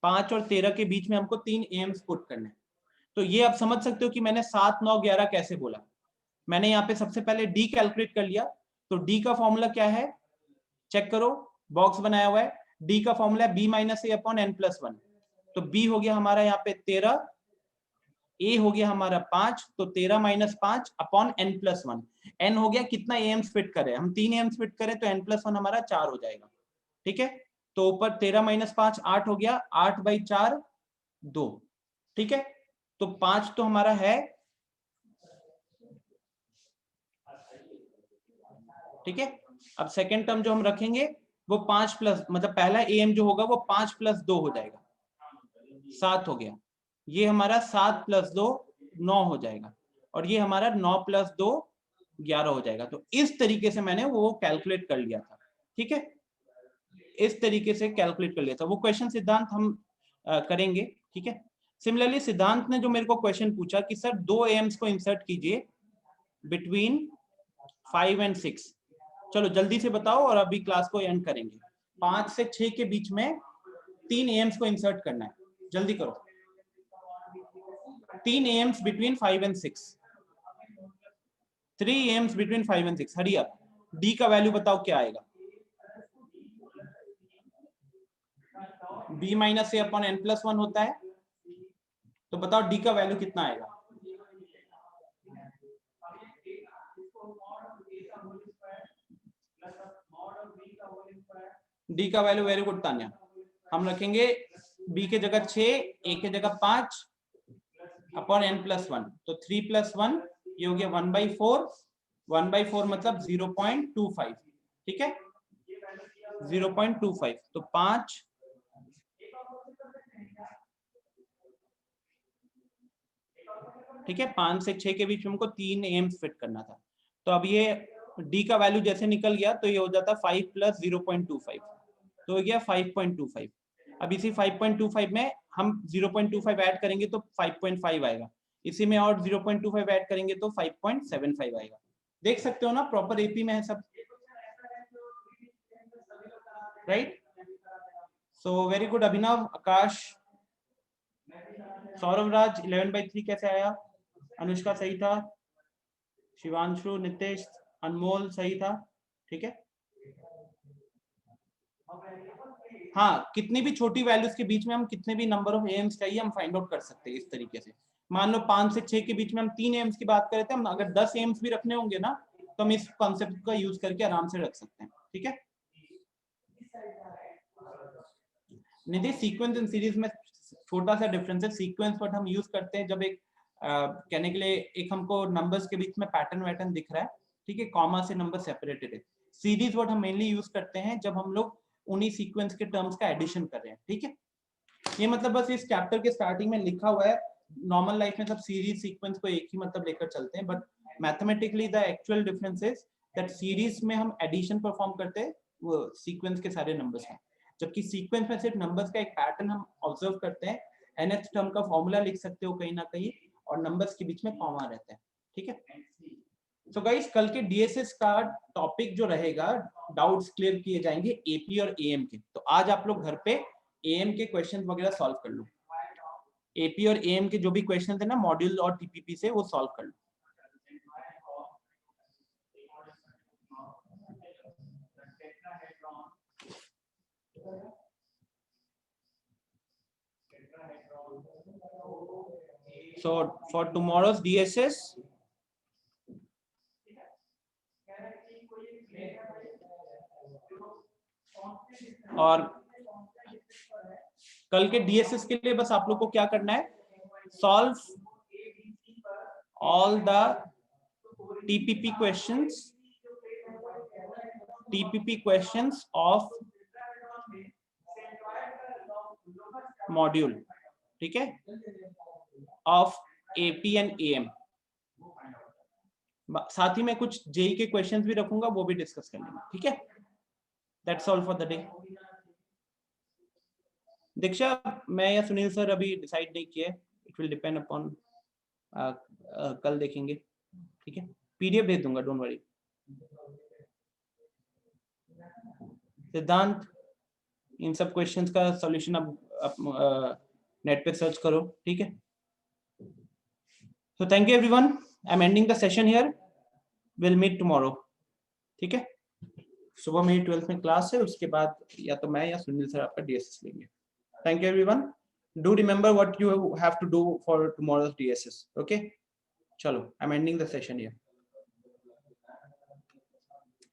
5 और 13 के बीच में हमको 3 AMs पुट करने हैं। तो ये आप समझ सकते हो कि मैंने 7, 9, 11 कैसे बोला। मैंने यहाँ पे सबसे पहले डी कैलकुलेट कर लिया, तो डी का फॉर्मूला क्या है चेक करो, बॉक्स बनाया हुआ है। डी का फॉर्मूला है बी माइनस ए अपॉन एन प्लस 1, तो बी हो गया हमारा यहाँ पे 13, ए हो गया हमारा 5, तो 13 minus 5 upon n plus 1। N हो गया कितना एम्स फिट करे, हम 3 एम्स फिट करें तो एन प्लस 1 हमारा 4 हो जाएगा, ठीक है। तो ऊपर 13 माइनस 5 8 हो गया, 8 बाई 4 2, ठीक है। तो 5 तो हमारा है, ठीक है। अब सेकेंड टर्म जो हम रखेंगे वो 5 प्लस, मतलब पहला एम जो होगा वो 5 प्लस 2 हो जाएगा, 7 हो गया। ये हमारा 7 प्लस 2 9 हो जाएगा, और ये हमारा 9 प्लस 2 11 हो जाएगा। तो इस तरीके से मैंने वो कैलकुलेट कर लिया था, ठीक है, इस तरीके से कैलकुलेट कर लिया था। वो क्वेश्चन सिद्धांत हम करेंगे, ठीक है। सिमिलरली सिद्धांत ने जो मेरे को क्वेश्चन पूछा कि सर 2 एम्स को इंसर्ट कीजिए बिटवीन 5 एंड 6, चलो जल्दी से बताओ और अभी क्लास को एंड करेंगे। 5 से 6 के बीच में 3 एम्स को इंसर्ट करना है, जल्दी करो। 3 Ms between 5 and 6, 3 Ms between 5 and 6, hurry up. D का वैल्यू बताओ क्या आएगा, बी माइनस ए अपॉन एन प्लस 1 होता है, तो बताओ डी का वैल्यू कितना आएगा। डी का वैल्यू, वेरी गुड तान्या, हम रखेंगे बी के जगह 6, ए के जगह 5 अपॉन एन प्लस 1, तो 3 प्लस 1 ये हो गया 1/4, 1/4 मतलब 0.25, ठीक है, 0.25, तो 5 ठीक है। 5 से 6 के बीच में हमको 3 एम्स फिट करना था, तो अब ये डी का वैल्यू जैसे निकल गया तो ये हो जाता 5 प्लस 0.25, तो हो गया 5.25। अब इसी 5.25 में हम 0.25 ऐड करेंगे तो 5.5 आएगा, इसी में और 0.25 ऐड करेंगे तो 5.75 आएगा। देख सकते हो ना, प्रॉपर एपी में है सब, राइट। सो वेरी गुड अभिनव, आकाश, सौरभ राज 11/3 कैसे आया, अनुष्का सही था, शिवांशु, नितेश, अनमोल सही था, ठीक है। हाँ, कितनी भी छोटी वैल्यूज के बीच में हम कितने भी नंबर ऑफ एम्स चाहिए हम फाइंड आउट कर सकते हैं इस तरीके से। मान लो 5 से 6 के बीच में हम 3 एम्स की बात करें थे, हम अगर 10 एम्स भी रखने होंगे ना तो हम इस कॉन्सेप्ट का यूज करके आराम से रख सकते हैं, ठीक है। निधि सीक्वेंस एंड सीरीज में छोटा सा डिफरेंस है, सीक्वेंस वर्ड हम यूज करते हैं जब एक कहने के लिए एक हमको नंबर्स के बीच में पैटर्न वैटर्न दिख रहा है, ठीक है, कॉमा से नंबर सेपरेटेड है। सीरीज वर्ड हम मेनली यूज करते हैं जब हम लोग उन्हीं सीक्वेंस के टर्म्स का एडिशन कर रहे हैं, ठीक है। ये मतलब बस इस चैप्टर के स्टार्टिंग में लिखा हुआ है, नॉर्मल लाइफ में सब सीरीज सीक्वेंस को एक ही मतलब लेकर चलते हैं, but mathematically the actual difference is that series में हम एडिशन परफॉर्म करते हैं वो सीक्वेंस के सारे नंबर्स में, जबकि सीक्वेंस में सिर्फ नंबर्स का एक पैटर्न हम ऑब्जर्व करते हैं। nth टर्म का फॉर्मूला लिख सकते हो कहीं ना कहीं, और नंबर्स के बीच में कॉमा रहता है, ठीक है। सो गाइस, कल के डीएसएस का टॉपिक जो रहेगा, डाउट्स क्लियर किए जाएंगे एपी और एएम के, तो आज आप लोग घर पे एएम के क्वेश्चंस वगैरह सॉल्व कर लो, एपी और एएम के जो भी क्वेश्चंस है ना मॉड्यूल और टीपीपी से, वो सॉल्व कर लो। So for tomorrow's DSS, और कल के डीएसएस के लिए बस आप लोग को क्या करना है, solve all the TPP questions of module, ठीक है, ऑफ एपी एंड एएम। साथ ही में कुछ जेई के क्वेश्चंस भी रखूंगा, वो भी डिस्कस कर लेंगे, ठीक है। That's all for the day. Diksha, मैं या सुनील सर अभी डिसाइड नहीं किए, इट विल डिपेंड अपॉन, कल देखेंगे, ठीक है। पीडीएफ भेज दूंगा, डोंट वरी। सिद्धांत, इन सब क्वेश्चंस का सॉल्यूशन अब नेट पे सर्च करो, ठीक है। So thank you everyone. I'm ending the session here. Will meet tomorrow, ठीक है। सुबह मेरी 12th में क्लास है, उसके बाद या तो मैं या सुनील सर आपका DSS लेंगे। Thank you everyone, do remember what you have to do for tomorrow's DSS, okay. चलो, I am ending the session here.